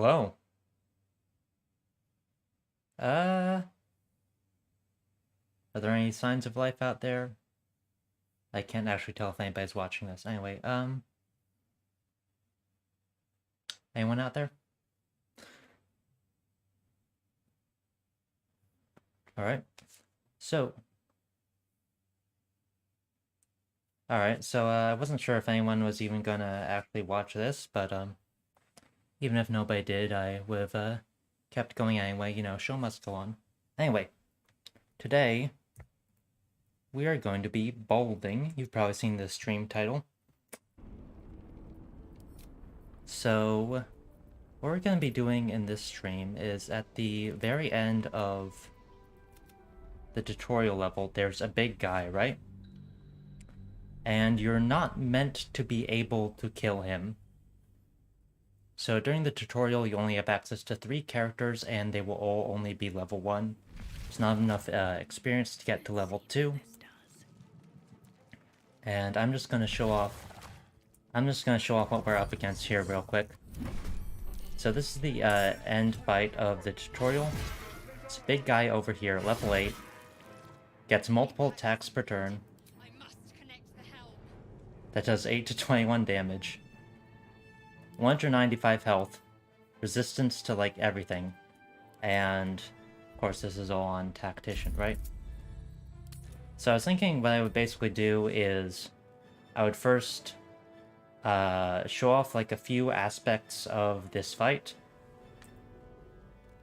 Hello. Uh, are there any signs of life out there? I can't actually tell if anybody's watching this. Anyway, anyone out there? Alright. So, I wasn't sure if anyone was even gonna actually watch this, but, even if nobody did, I would've, kept going anyway, show must go on. Anyway, today, we are going to be balding. You've probably seen the stream title. So, what we're going to be doing in this stream is at the very end of the tutorial level, there's a big guy, right? And you're not meant to be able to kill him. So during the tutorial, you only have access to 3 characters, and they will all only be level 1. There's not enough experience to get to level 2. And I'm just going to show off what we're up against here real quick. So this is the end fight of the tutorial. It's a big guy over here, level 8. Gets multiple attacks per turn. That does 8 to 21 damage. 195 health. Resistance to, like, everything. And, of course, this is all on Tactician, right? So I was thinking what I would basically do is I would first show off, like, a few aspects of this fight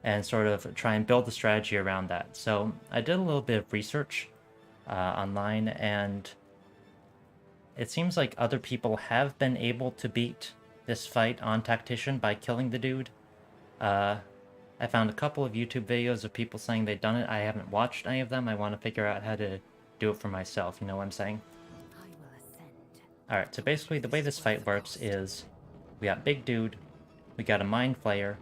and sort of try and build the strategy around that. So I did a little bit of research online, and it seems like other people have been able to beat this fight on Tactician by killing the dude. I found a couple of YouTube videos of people saying they've done it. I haven't watched any of them. I want to figure out how to do it for myself, you know what I'm saying? Alright, so basically the way this fight works is we got big dude, we got a mind flayer.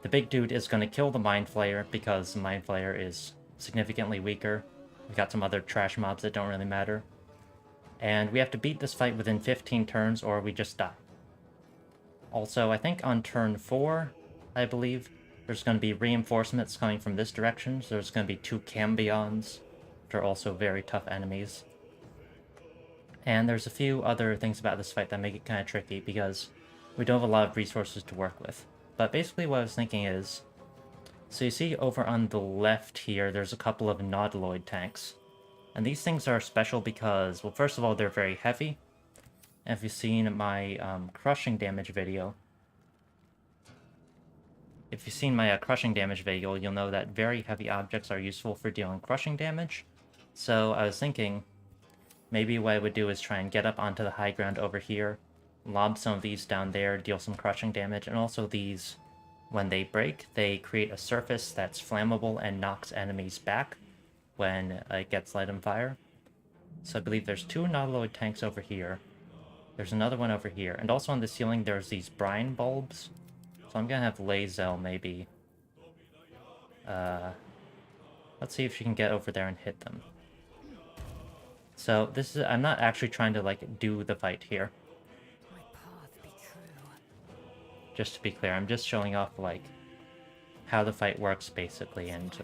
The big dude is going to kill the mind flayer because the mind flayer is significantly weaker. We got some other trash mobs that don't really matter. And we have to beat this fight within 15 turns or we just die. Also, I think on turn 4, I believe, there's going to be reinforcements coming from this direction. So there's going to be 2 Cambions, which are also very tough enemies. And there's a few other things about this fight that make it kind of tricky because we don't have a lot of resources to work with. But basically what I was thinking is, so you see over on the left here, there's a couple of Nautiloid tanks. And these things are special because, well, first of all, they're very heavy. And if you've seen my crushing damage video, you'll know that very heavy objects are useful for dealing crushing damage. So I was thinking, maybe what I would do is try and get up onto the high ground over here, lob some of these down there, deal some crushing damage, and also these, when they break, they create a surface that's flammable and knocks enemies back when it gets light on fire. So I believe there's 2 Nautiloid tanks over here. There's another one over here. And also on the ceiling, there's these brine bulbs. So I'm gonna have Lae'zel maybe. Let's see if she can get over there and hit them. So this is, I'm not actually trying to, like, do the fight here. Just to be clear, I'm just showing off, like, how the fight works, basically, and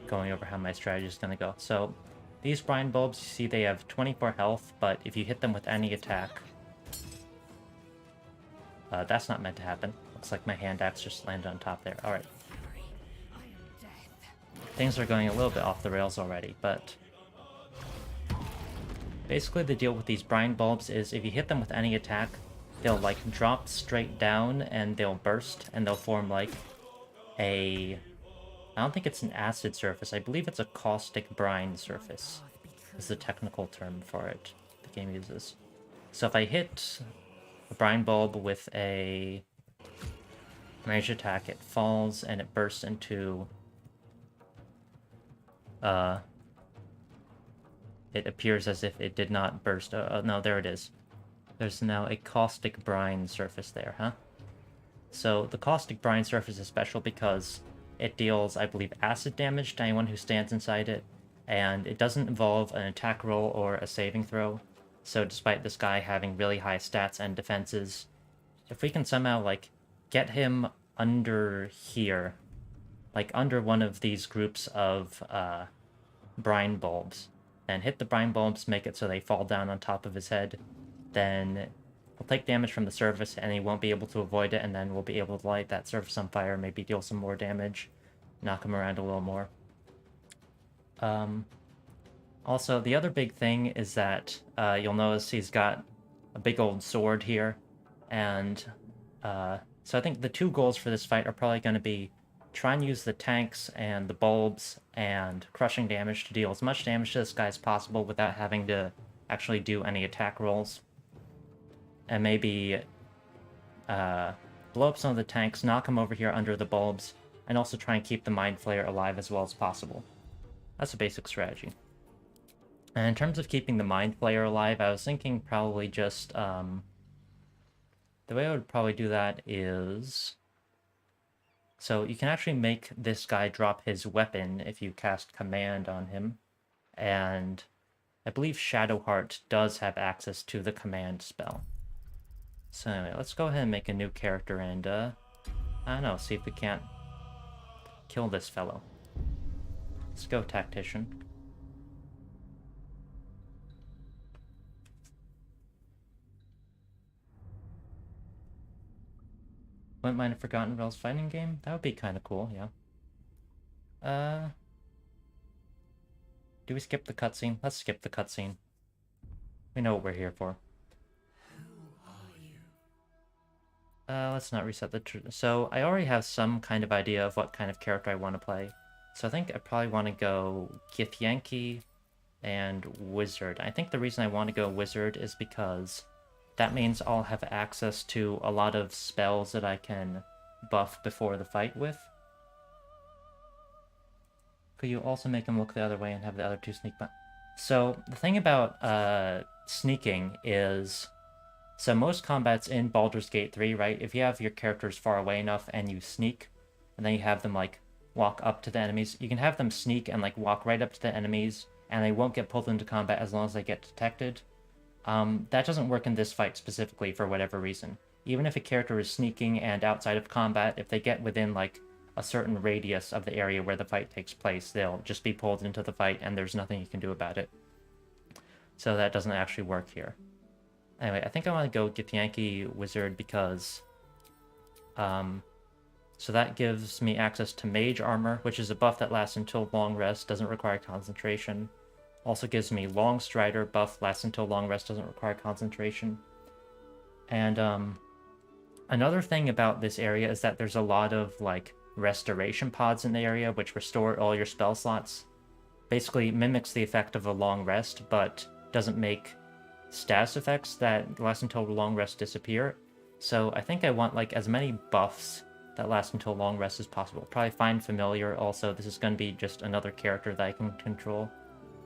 going over how my strategy is gonna go. So these brine bulbs, you see they have 24 health, but if you hit them with any attack... that's not meant to happen. Looks like my hand axe just landed on top there. Alright. Things are going a little bit off the rails already, but... basically the deal with these brine bulbs is if you hit them with any attack, they'll, like, drop straight down and they'll burst, and they'll form, like, a... I don't think it's an acid surface. I believe it's a caustic brine surface, is the technical term for it the game uses. So if I hit a brine bulb with a ranged attack, it falls and it bursts into... it appears as if it did not burst. No, there it is. There's now a caustic brine surface there, huh? So the caustic brine surface is special because it deals, I believe, acid damage to anyone who stands inside it, and it doesn't involve an attack roll or a saving throw. So despite this guy having really high stats and defenses, if we can somehow, like, get him under here, like under one of these groups of brine bulbs, and hit the brine bulbs, make it so they fall down on top of his head, then he'll take damage from the surface and he won't be able to avoid it, and then we'll be able to light that surface on fire, maybe deal some more damage, knock him around a little more. Also, the other big thing is that you'll notice he's got a big old sword here, and so I think the two goals for this fight are probably going to be try and use the tanks and the bulbs and crushing damage to deal as much damage to this guy as possible without having to actually do any attack rolls. And maybe blow up some of the tanks, knock him over here under the bulbs, and also try and keep the Mind Flayer alive as well as possible. That's a basic strategy. And in terms of keeping the Mind Flayer alive, I was thinking probably just... the way I would probably do that is... So you can actually make this guy drop his weapon if you cast Command on him. And I believe Shadowheart does have access to the Command spell. So anyway, let's go ahead and make a new character and, I don't know, see if we can't kill this fellow. Let's go Tactician. Wouldn't mind a Forgotten Realms fighting game? That would be kind of cool, yeah. Do we skip the cutscene? Let's skip the cutscene. We know what we're here for. Let's not reset the... So, I already have some kind of idea of what kind of character I want to play. So I think I probably want to go Githyanki and Wizard. I think the reason I want to go Wizard is because that means I'll have access to a lot of spells that I can buff before the fight with. Could you also make him look the other way and have the other two sneak by? So the thing about sneaking is... So most combats in Baldur's Gate 3, right? If you have your characters far away enough and you sneak, and then you have them, like, walk up to the enemies, you can have them sneak and, like, walk right up to the enemies, and they won't get pulled into combat as long as they get detected. That doesn't work in this fight specifically for whatever reason. Even if a character is sneaking and outside of combat, if they get within, like, a certain radius of the area where the fight takes place, they'll just be pulled into the fight, and there's nothing you can do about it. So that doesn't actually work here. Anyway, I think I want to go Githyanki Wizard because... so that gives me access to Mage Armor, which is a buff that lasts until long rest, doesn't require concentration. Also gives me Long Strider, buff lasts until long rest, doesn't require concentration. And another thing about this area is that there's a lot of, like, restoration pods in the area, which restore all your spell slots. Basically mimics the effect of a long rest, but doesn't make status effects that last until long rest disappear. So I think I want, like, as many buffs that last until long rest as possible. Probably Find Familiar also. This is going to be just another character that I can control.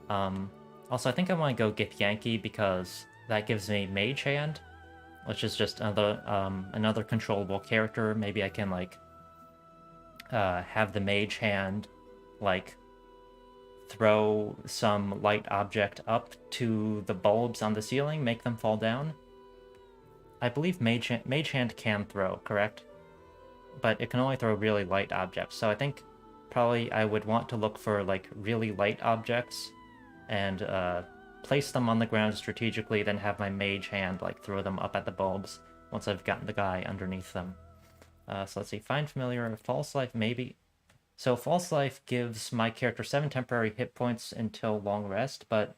Also, I think I want to go Githyanki because that gives me Mage Hand, which is just another controllable character. Maybe I can, like, have the Mage Hand, like, throw some light object up to the bulbs on the ceiling, make them fall down. I believe Mage Hand can throw, correct? But it can only throw really light objects, so I think probably I would want to look for, like, really light objects and place them on the ground strategically, then have my Mage Hand, like, throw them up at the bulbs once I've gotten the guy underneath them. So let's see, Find Familiar, False Life, maybe. So False Life gives my character 7 temporary hit points until long rest, but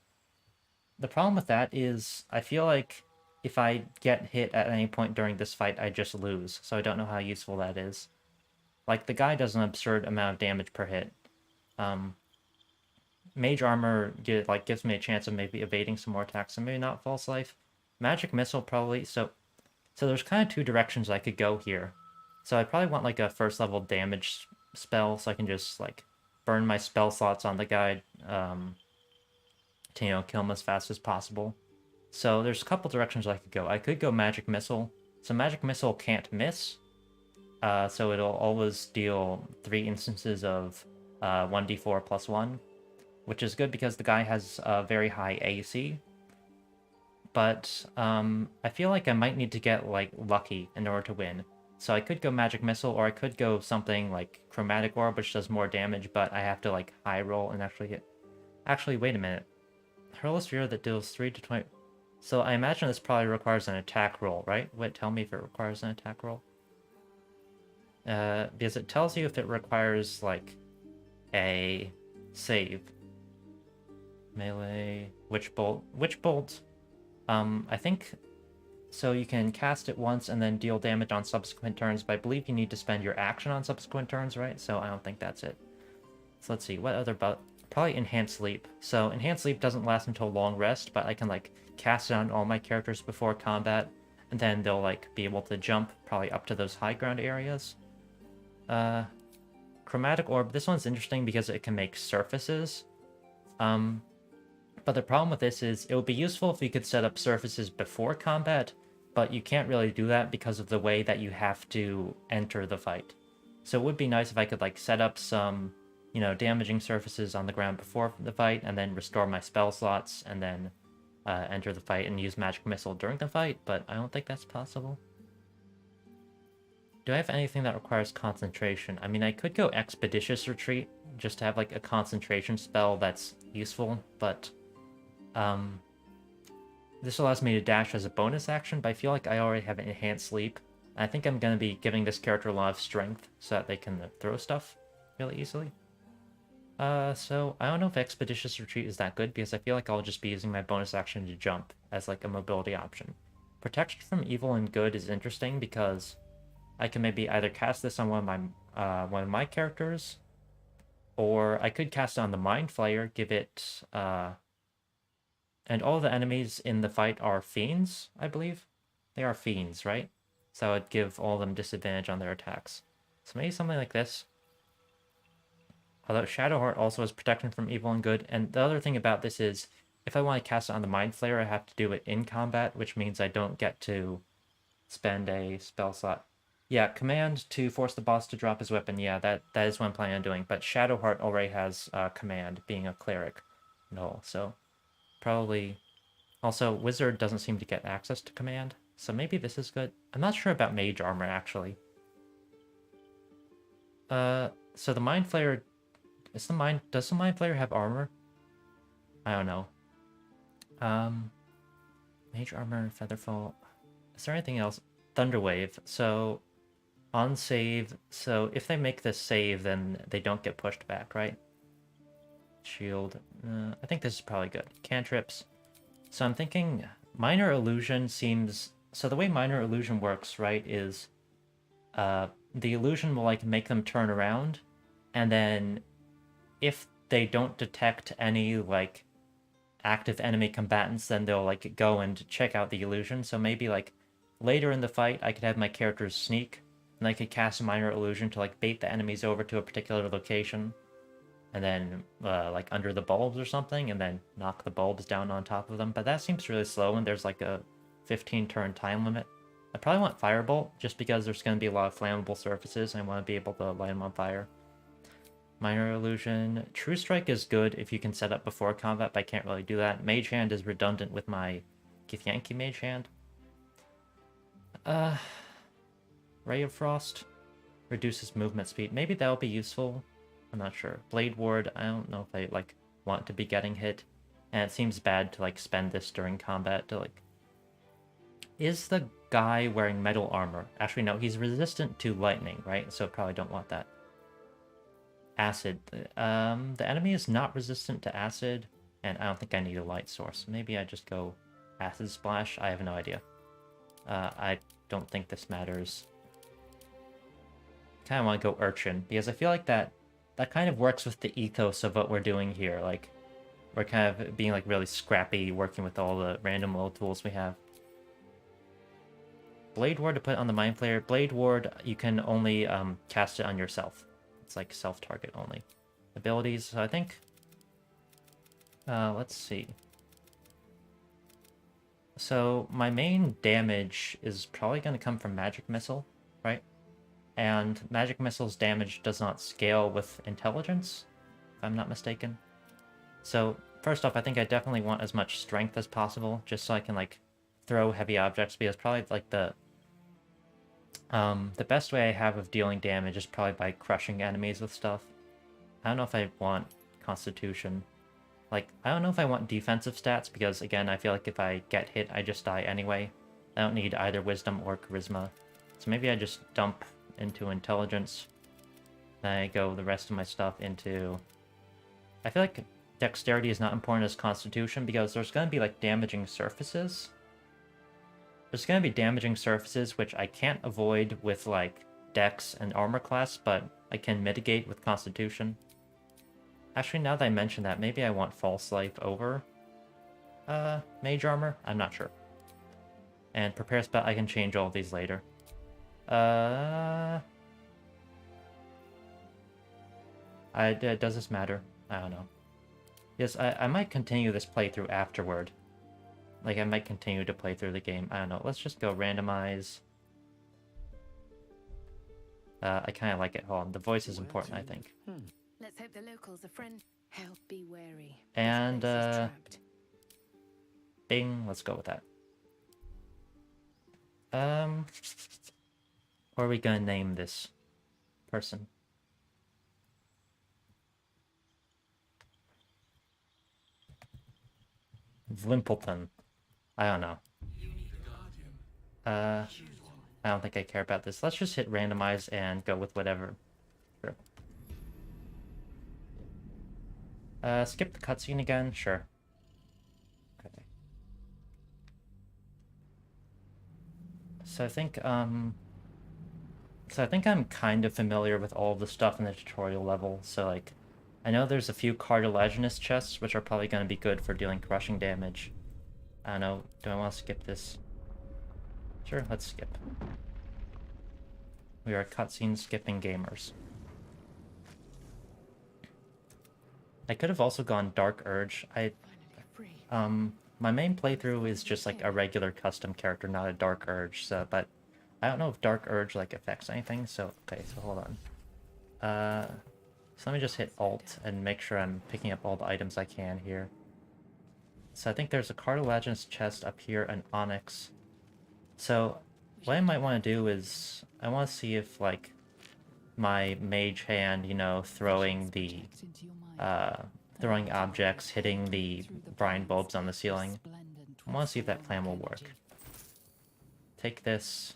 the problem with that is I feel like if I get hit at any point during this fight, I just lose, so I don't know how useful that is. Like, the guy does an absurd amount of damage per hit. Mage Armor gives me a chance of maybe evading some more attacks, so maybe not False Life. Magic Missile probably, so there's kind of two directions I could go here. So I probably want, like, a first level damage spell, so I can just, like, burn my spell slots on the guy to, you know, kill him as fast as possible. So there's a couple directions I could go. I could go Magic Missile. So Magic Missile can't miss, so it'll always deal 3 instances of 1d4 plus 1, which is good because the guy has a very high AC. But I feel like I might need to get, like, lucky in order to win. So I could go Magic Missile, or I could go something like Chromatic Orb, which does more damage, but I have to like high roll and actually hit. Actually, wait a minute. Hurl a sphere that deals 3 to 20. So I imagine this probably requires an attack roll, right? Wait, tell me if it requires an attack roll. Because it tells you if it requires like a save. Melee, Witch Bolt. Witch Bolt, I think so you can cast it once and then deal damage on subsequent turns, but I believe you need to spend your action on subsequent turns, right? So I don't think that's it. So let's see, what other probably Enhanced Leap. So Enhanced Leap doesn't last until Long Rest, but I can like cast it on all my characters before combat, and then they'll like be able to jump probably up to those high ground areas. Chromatic Orb, this one's interesting because it can make surfaces. But the problem with this is it would be useful if you could set up surfaces before combat, but you can't really do that because of the way that you have to enter the fight. So it would be nice if I could like set up some, you know, damaging surfaces on the ground before the fight, and then restore my spell slots, and then enter the fight and use Magic Missile during the fight, but I don't think that's possible. Do I have anything that requires concentration? I mean, I could go Expeditious Retreat, just to have like a concentration spell that's useful, but this allows me to dash as a bonus action, but I feel like I already have an Enhanced Leap. I think I'm going to be giving this character a lot of strength so that they can throw stuff really easily. So I don't know if Expeditious Retreat is that good, because I feel like I'll just be using my bonus action to jump as like a mobility option. Protection from Evil and Good is interesting because I can maybe either cast this on one of my characters, or I could cast it on the Mind Flayer, give it and all the enemies in the fight are fiends, I believe. They are fiends, right? So I'd give all of them disadvantage on their attacks. So maybe something like this. Although Shadowheart also has protection from evil and good. And the other thing about this is, if I want to cast it on the Mind Flayer, I have to do it in combat, which means I don't get to spend a spell slot. Yeah, command to force the boss to drop his weapon. Yeah, that is what I'm planning on doing. But Shadowheart already has command, being a cleric and all. So probably... Also, Wizard doesn't seem to get access to command, so maybe this is good. I'm not sure about Mage Armor, actually. So the Mind Flayer... does the Mind Flayer have armor? I don't know. Mage Armor, Featherfall... Is there anything else? Thunderwave. So, on save... So, if they make this save, then they don't get pushed back, right? Shield. I think this is probably good. Cantrips. So I'm thinking Minor Illusion seems... So the way Minor Illusion works, right, is the illusion will, like, make them turn around, and then if they don't detect any, like, active enemy combatants, then they'll, like, go and check out the illusion. So maybe, like, later in the fight, I could have my characters sneak, and I could cast a Minor Illusion to, like, bait the enemies over to a particular location, and then, like, under the bulbs or something, and then knock the bulbs down on top of them. But that seems really slow, and there's, like, a 15-turn time limit. I probably want Firebolt, just because there's going to be a lot of flammable surfaces, and I want to be able to light them on fire. Minor Illusion. True Strike is good if you can set up before combat, but I can't really do that. Mage Hand is redundant with my Githyanki Mage Hand. Ray of Frost. Reduces movement speed. Maybe that'll be useful. I'm not sure. Blade Ward, I don't know if I, like, want to be getting hit. And it seems bad to, like, spend this during combat to, like... Is the guy wearing metal armor? Actually, no, he's resistant to lightning, right? So probably don't want that. Acid. The enemy is not resistant to acid, and I don't think I need a light source. Maybe I just go Acid Splash? I have no idea. I don't think this matters. Kind of want to go Urchin, because I feel like that kind of works with the ethos of what we're doing here. Like, we're kind of being, like, really scrappy, working with all the random little tools we have. Blade Ward to put on the Mind Flayer. Blade Ward, you can only cast it on yourself. It's like self-target only. Abilities, so I think... let's see. So, my main damage is probably going to come from Magic Missile, right? And Magic Missile's damage does not scale with intelligence, if I'm not mistaken. So, first off, I think I definitely want as much strength as possible, just so I can, like, throw heavy objects, because probably, like, the The best way I have of dealing damage is probably by crushing enemies with stuff. I don't know if I want Constitution. Like, I don't know if I want defensive stats, because, again, I feel like if I get hit, I just die anyway. I don't need either Wisdom or Charisma. So maybe I just dump into Intelligence. Then I go the rest of my stuff into... I feel like Dexterity is not important as Constitution, because there's going to be, like, damaging surfaces. There's going to be damaging surfaces, which I can't avoid with, like, Dex and Armor class, but I can mitigate with Constitution. Actually, now that I mention that, maybe I want False Life over Mage Armor? I'm not sure. And Prepare Spell, I can change all of these later. Does this matter? I don't know. Yes, I might continue this playthrough afterward. Like, I might continue to play through the game. I don't know. Let's just go randomize. I kind of like it. Hold on. The voice is important, I think. Let's hope the locals are friend. Help, be wary. And, Bing. Let's go with that. What are we gonna name this person? Vimpleton. I don't know. I don't think I care about this. Let's just hit randomize and go with whatever. Sure. Skip the cutscene again? Sure. Okay. So I think I'm kind of familiar with all the stuff in the tutorial level, so like I know there's a few cartilaginous chests which are probably going to be good for dealing crushing damage. I don't know, do I want to skip this? Sure, let's skip. We are cutscene skipping gamers. I could have also gone Dark Urge. My main playthrough is just like a regular custom character, not a Dark Urge, so but I don't know if Dark Urge like affects anything, so okay, so hold on. So let me just hit Alt and make sure I'm picking up all the items I can here. So I think there's a cartilaginous chest up here, an onyx. So what I might want to do is I want to see if like my mage hand, you know, throwing objects, hitting the brine bulbs on the ceiling. I want to see if that plan will work. Take this.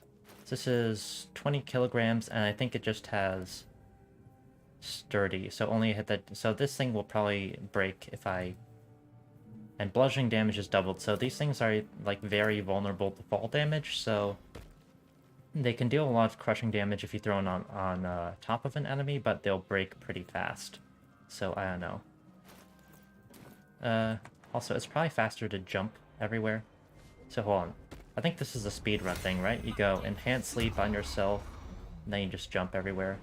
This is 20 kilograms, and I think it just has sturdy, so only hit that. So this thing will probably break if I... And bludgeoning damage is doubled, so these things are like very vulnerable to fall damage, so they can deal a lot of crushing damage if you throw them on top of an enemy, but they'll break pretty fast. So I don't know. Also, it's probably faster to jump everywhere. So hold on. I think this is a speedrun thing, right? You go enhance sleep on yourself, and then you just jump everywhere.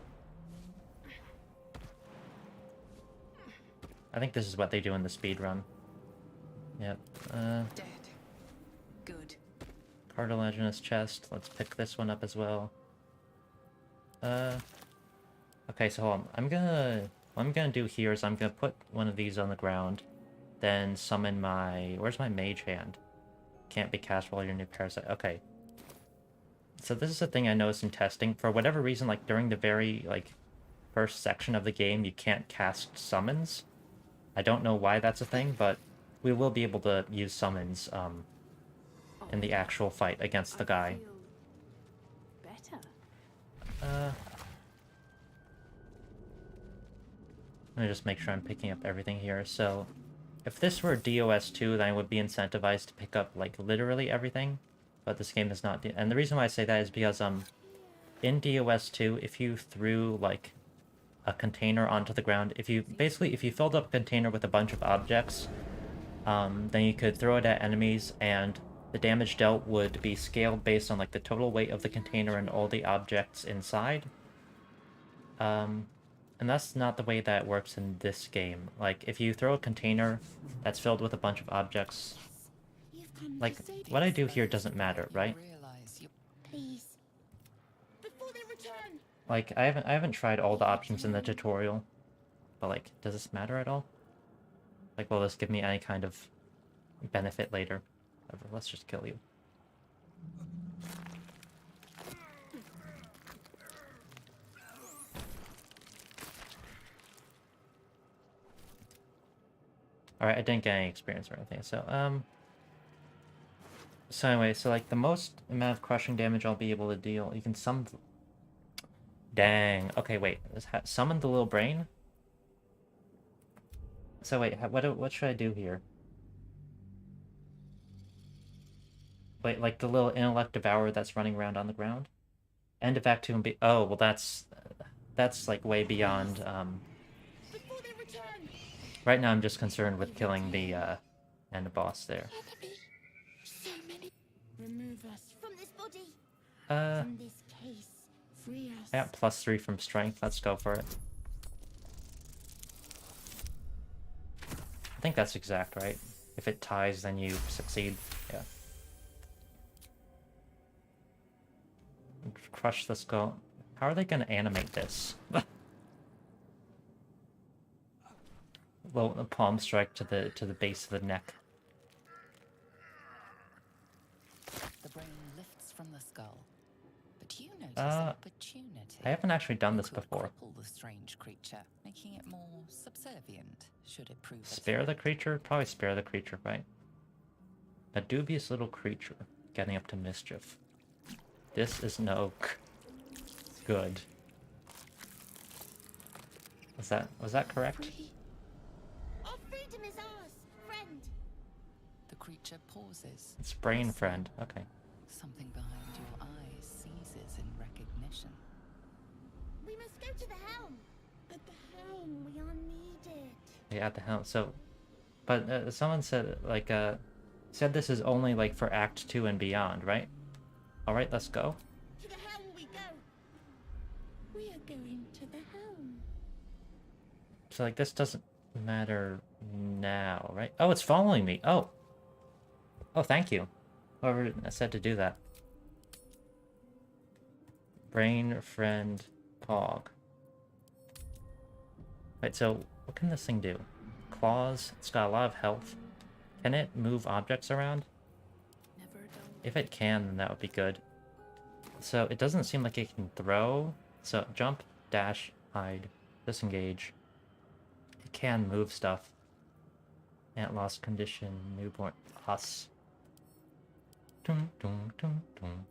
I think this is what they do in the speedrun. Yep. Dead. Good. Cartilaginous chest. Let's pick this one up as well. Okay, so hold on. What I'm gonna do here is I'm gonna put one of these on the ground, then summon my... Where's my mage hand? Can't be cast while you're new parasite. Okay. So this is a thing I noticed in testing. For whatever reason, like during the very like first section of the game, you can't cast summons. I don't know why that's a thing, but we will be able to use summons in the actual fight against the guy. Better. Let me just make sure I'm picking up everything here. So, if this were DOS 2, then I would be incentivized to pick up, like, literally everything. But this game is not... And the reason why I say that is because, in DOS 2, if you threw, like, a container onto the ground, if you filled up a container with a bunch of objects, then you could throw it at enemies, and the damage dealt would be scaled based on, like, the total weight of the container and all the objects inside. And that's not the way that works in this game. Like, if you throw a container that's filled with a bunch of objects, like, what I do here doesn't matter, right? Please. Before they return. Like, I haven't tried all the options in the tutorial, but, like, does this matter at all? Like, will this give me any kind of benefit later? Whatever, let's just kill you. Alright, I didn't get any experience or anything, so, so anyway, so like the most amount of crushing damage I'll be able to deal, you can summon... Dang. Okay, wait. Summon the little brain? So wait, what should I do here? Wait, like the little intellect devourer that's running around on the ground? End of Act 2 and be... Oh, well that's like way beyond, Before they return. Right now I'm just concerned with killing the, end boss there. So many. Remove us from this body. Uh, From this case. Free us. I got +3 from strength. Let's go for it. I think that's exact, right? If it ties, then you succeed. Yeah. Crush the skull. How are they going to animate this? Well, a palm strike to the base of the neck. The brain lifts from the skull, but you notice an opportunity. I haven't actually done You this could before. cripple the strange creature, making it more subservient. Should it prove Spare the creature? Probably spare the creature, right? A dubious little creature getting up to mischief. This is no good. Was that correct? Free. Our freedom is ours, friend. The creature pauses. It's brain friend. Okay. Something behind your eyes seizes in recognition. We must go to the helm. At the helm, we are needed. Yeah, at the helm. So, but someone said like said this is only like for Act 2 and beyond, right? All right, let's go. To the helm we go. We are going to the helm. So like this doesn't matter now, right? Oh, it's following me. Oh. Oh, thank you. Whoever said to do that. Brain friend Pog. Wait, so what can this thing do? Claws. It's got a lot of health. Can it move objects around? Never a dull. If it can, then that would be good. So it doesn't seem like it can throw. So jump, dash, hide, disengage. It can move stuff. Ant loss condition, newborn, us. Dun, dun, dun, dun.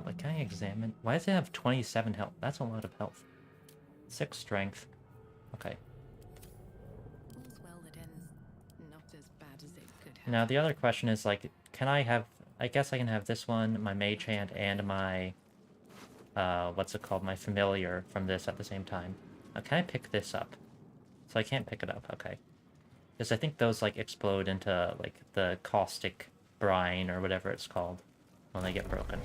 Like, can I examine? Why does it have 27 health? That's a lot of health. 6 strength. Okay. All's well that ends not as bad as it could have. Now, the other question is, like, can I have... I guess I can have this one, my mage hand, and my... what's it called? My familiar from this at the same time. Can I pick this up? So I can't pick it up, okay. Because I think those, like, explode into, like, the caustic brine or whatever it's called when they get broken.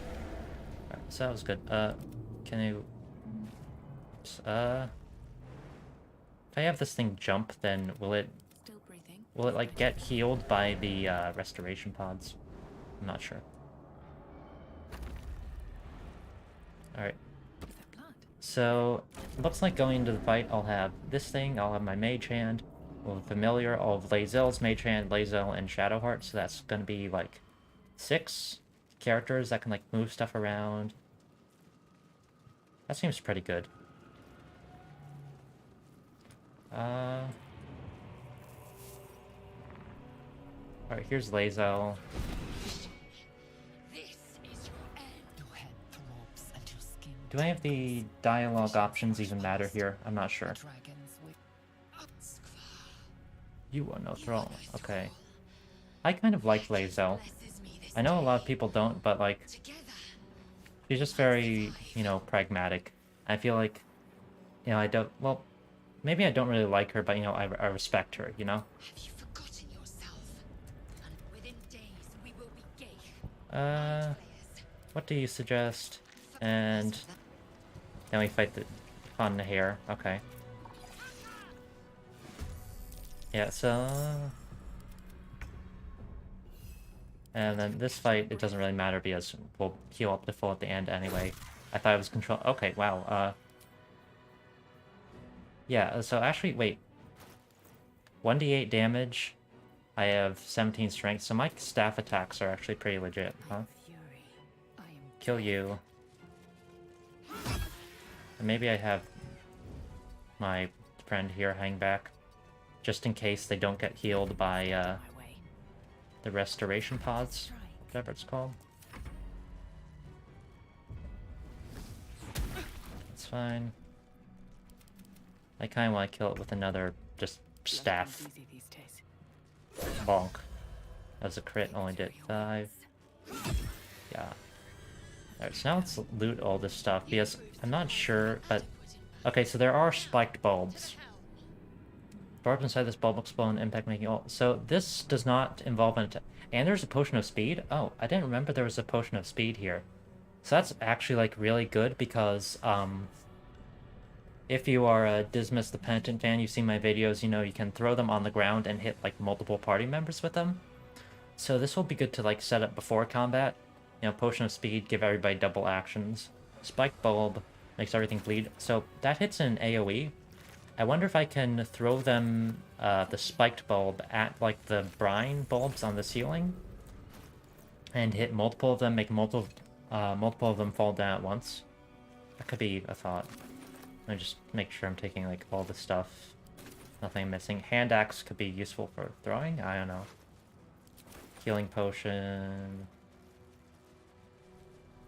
Alright, so that was good. Can you... If I have this thing jump, then will it, Still breathing. like, get healed by the, restoration pods? I'm not sure. Alright. Is that blood? So, looks like going into the fight, I'll have this thing, I'll have my mage hand, I'll have familiar, I'll have Lae'zel's mage hand, Lae'zel, and Shadowheart, so that's gonna be, like, 6 characters that can, like, move stuff around. That seems pretty good. Alright, here's Lae'zel. This is your end. Your head throbs and your skin. Do any of the dialogue options even matter here? I'm not sure. Dragons with You are no throne. Okay. I kind of like Lae'zel. I know a lot of people don't, but, like, she's just very, you know, pragmatic. I feel like, you know, I don't... Well, maybe I don't really like her, but, you know, I respect her, you know? Have you forgotten yourself? And within days we will be gay. What do you suggest? And then we fight the on the hair. Okay. Yeah, so... And then this fight, it doesn't really matter because we'll heal up the full at the end anyway. I thought it was control... Okay, wow, yeah, so actually, wait. 1d8 damage. I have 17 strength, so my staff attacks are actually pretty legit, huh? Fury. I am Kill you. And maybe I have my friend here hang back. just in case they don't get healed by My way. the restoration pods, whatever it's called. That's fine. I kind of want to kill it with another just staff. Easy these days. Bonk. That was a crit, only did 5. Yeah. Alright, so now let's loot all this stuff, because I'm not sure, but... Okay, so there are spiked bulbs. Barbs inside this bulb explode, impact making all... So this does not involve an attack. And there's a potion of speed? Oh, I didn't remember there was a potion of speed here. So that's actually, like, really good, because, if you are a Dismas the Penitent fan, you've seen my videos, you know, you can throw them on the ground and hit, like, multiple party members with them. So this will be good to, like, set up before combat. You know, Potion of Speed, give everybody double actions. Spike Bulb makes everything bleed. So that hits in AoE. I wonder if I can throw them, the Spiked Bulb at, like, the brine bulbs on the ceiling. And hit multiple of them, make multiple of them fall down at once. That could be a thought. Let me just make sure I'm taking, like, all the stuff. Nothing missing. Hand Axe could be useful for throwing? I don't know. Healing Potion...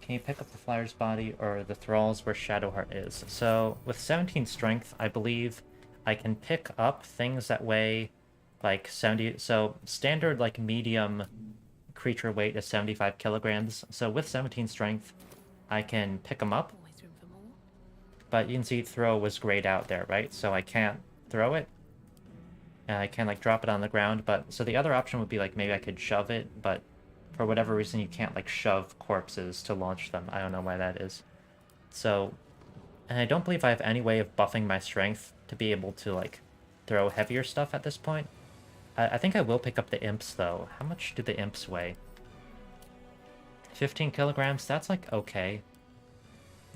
Can you pick up the Flyer's body or the Thralls where Shadowheart is? So, with 17 strength, I believe I can pick up things that weigh, like, 70... So, standard, like, medium creature weight is 75 kilograms. So, with 17 strength, I can pick them up. Always room for more. But you can see throw was grayed out there, right? So I can't throw it. And I can, like, drop it on the ground, but... So the other option would be, like, maybe I could shove it, but... For whatever reason, you can't, like, shove corpses to launch them. I don't know why that is. So... And I don't believe I have any way of buffing my strength to be able to, like, throw heavier stuff at this point. I think I will pick up the imps, though. How much do the imps weigh? 15 kilograms? That's, like, okay.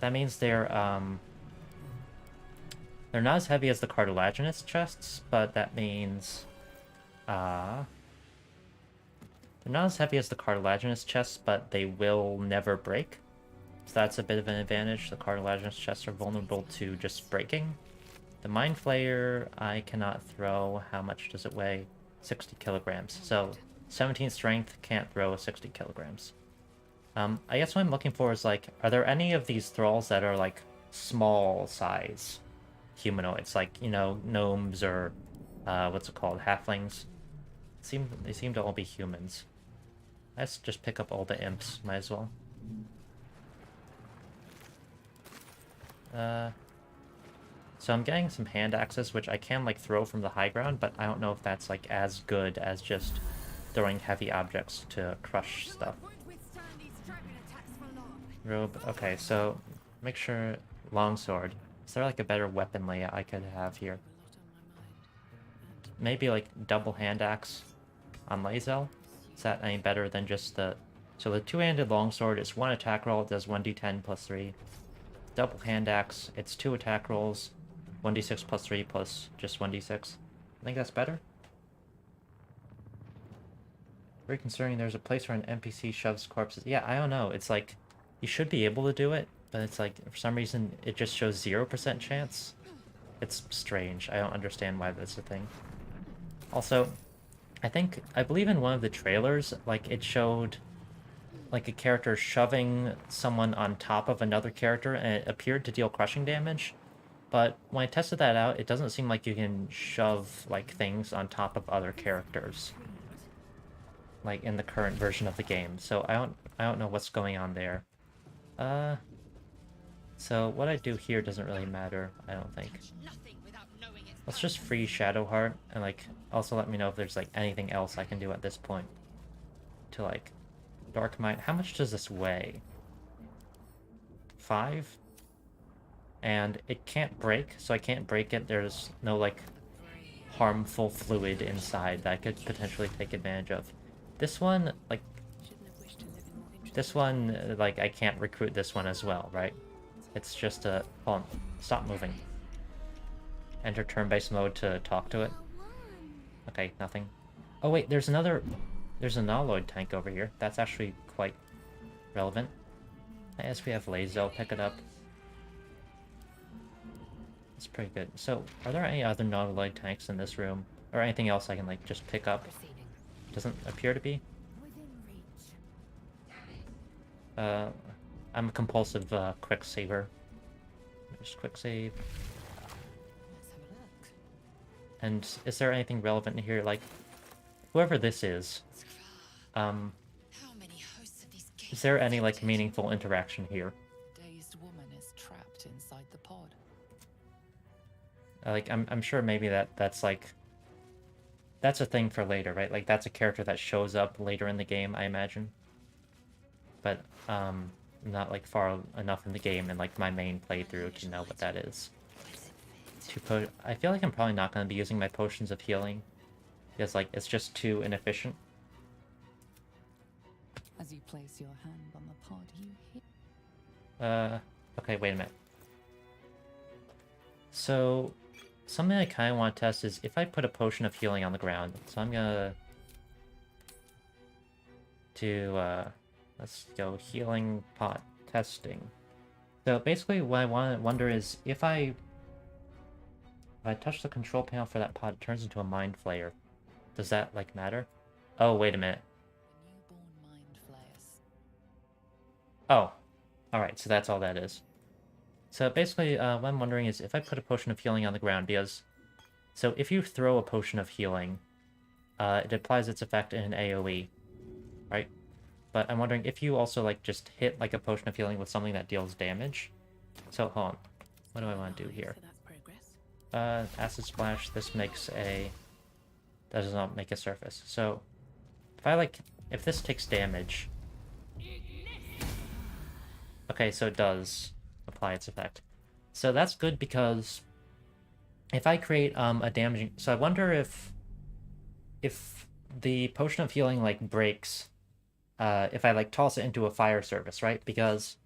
That means they're not as heavy as the cartilaginous chests, but that means... They're not as heavy as the cartilaginous chests, but they will never break. So that's a bit of an advantage. The cartilaginous chests are vulnerable to just breaking. The Mind Flayer, I cannot throw. How much does it weigh? 60 kilograms. So 17 strength, can't throw 60 kilograms. I guess what I'm looking for is, like, are there any of these thralls that are, like, small size humanoids? Like, you know, gnomes or, what's it called? Halflings? They seem to all be humans. Let's just pick up all the imps, might as well. So I'm getting some hand axes, which I can, like, throw from the high ground, but I don't know if that's, like, as good as just throwing heavy objects to crush stuff. Robe. Okay, so make sure longsword. Is there, like, a better weapon layout I could have here? Maybe, like, double hand axe on Lae'zel? Is that any better than just the... So the two-handed longsword is 1 attack roll, it does 1d10 plus 3. Double hand axe, it's 2 attack rolls, 1d6 plus 3 plus just 1d6. I think that's better. Very concerning, there's a place where an NPC shoves corpses. Yeah, I don't know, it's like... You should be able to do it, but it's like, for some reason, it just shows 0% chance. It's strange. I don't understand why that's a thing. Also, I believe in one of the trailers, like, it showed, like, a character shoving someone on top of another character, and it appeared to deal crushing damage. But when I tested that out, it doesn't seem like you can shove, like, things on top of other characters. Like, in the current version of the game. So I don't know what's going on there. So what I do here doesn't really matter, I don't think. Let's just free Shadowheart, and, like, also let me know if there's, like, anything else I can do at this point. To, like, Dark Mind. How much does this weigh? 5? And it can't break, so I can't break it. There's no, like, harmful fluid inside that I could potentially take advantage of. This one, like... This one, like, I can't recruit this one as well, right? It's just a... Hold on. Stop moving. Enter turn-based mode to talk to it. Okay, nothing. Oh wait, there's another... There's a Naloid tank over here. That's actually quite relevant. I guess we have Lae'zel pick it up. It's pretty good. So, are there any other Naloid tanks in this room? Or anything else I can, like, just pick up. Proceeding. Doesn't appear to be. Within reach. I'm a compulsive, quick saver. Just quick save. Let's have a look. And is there anything relevant in here? Like, whoever this is, How many hosts of these is there any, like, infected? meaningful interaction here? Dazed woman is trapped inside the pod. Like, I'm sure maybe that's, like, that's a thing for later, right? Like, that's a character that shows up later in the game, I imagine. But, not, like, far enough in the game in, like, my main playthrough to know what that is. I feel like I'm probably not going to be using my potions of healing, because, like, it's just too inefficient. As you place your hand on the pod, you hear. Okay, wait a minute. So, something I kind of want to test is if I put a potion of healing on the ground. So I'm gonna do, let's go healing pot testing. So basically what I wonder is if I touch the control panel for that pod, it turns into a mind flayer. Does that, like, matter? Oh, wait a minute. The newborn mind flayers. Oh, alright, so that's all that is. So basically, what I'm wondering is if I put a potion of healing on the ground, because... So if you throw a potion of healing, it applies its effect in an AoE, right? But I'm wondering if you also, like, just hit, like, a potion of healing with something that deals damage. So, hold on. What do I want to do here? So that's progress. Acid Splash, this makes a... That does not make a surface. So, if I, like... If this takes damage... Okay, so it does apply its effect. So that's good because if I create a damaging... So I wonder if the potion of healing, like, breaks if I, like, toss it into a fire surface, right? Because...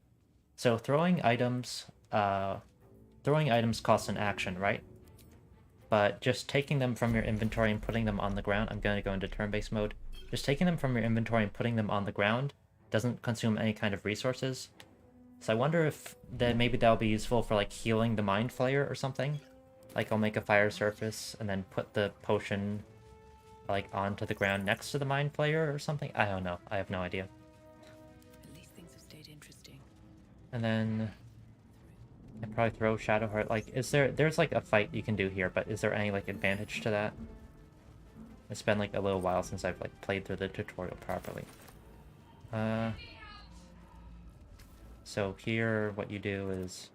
So throwing items costs an action, right? But just taking them from your inventory and putting them on the ground... I'm going to go into turn-based mode. Just taking them from your inventory and putting them on the ground doesn't consume any kind of resources. So I wonder if maybe that'll be useful for, like, healing the Mind Flayer or something. Like, I'll make a fire surface and then put the potion, like, onto the ground next to the Mind Flayer or something. I don't know. I have no idea. At least things have stayed interesting. And then I'd probably throw Shadowheart. Like, there's, like, a fight you can do here, but is there any, like, advantage to that? It's been, like, a little while since I've, like, played through the tutorial properly. So here, what you do is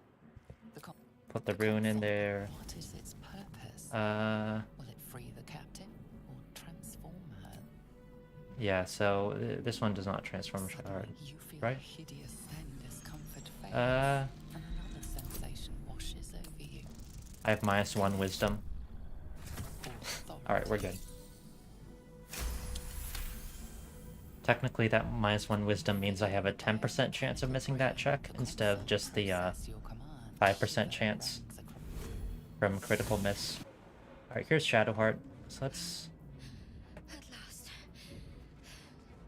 put the rune in there. What is its purpose? Will it free the captive or transform her? Yeah, so this one does not transform Shadowheart, You feel right? a hideous and discomfort fades, Uh, and another sensation washes over you. I have -1 wisdom. Alright, we're good. Technically, that -1 wisdom means I have a 10% chance of missing that check instead of just the 5% chance from critical miss. Alright, here's Shadowheart. So let's... At last.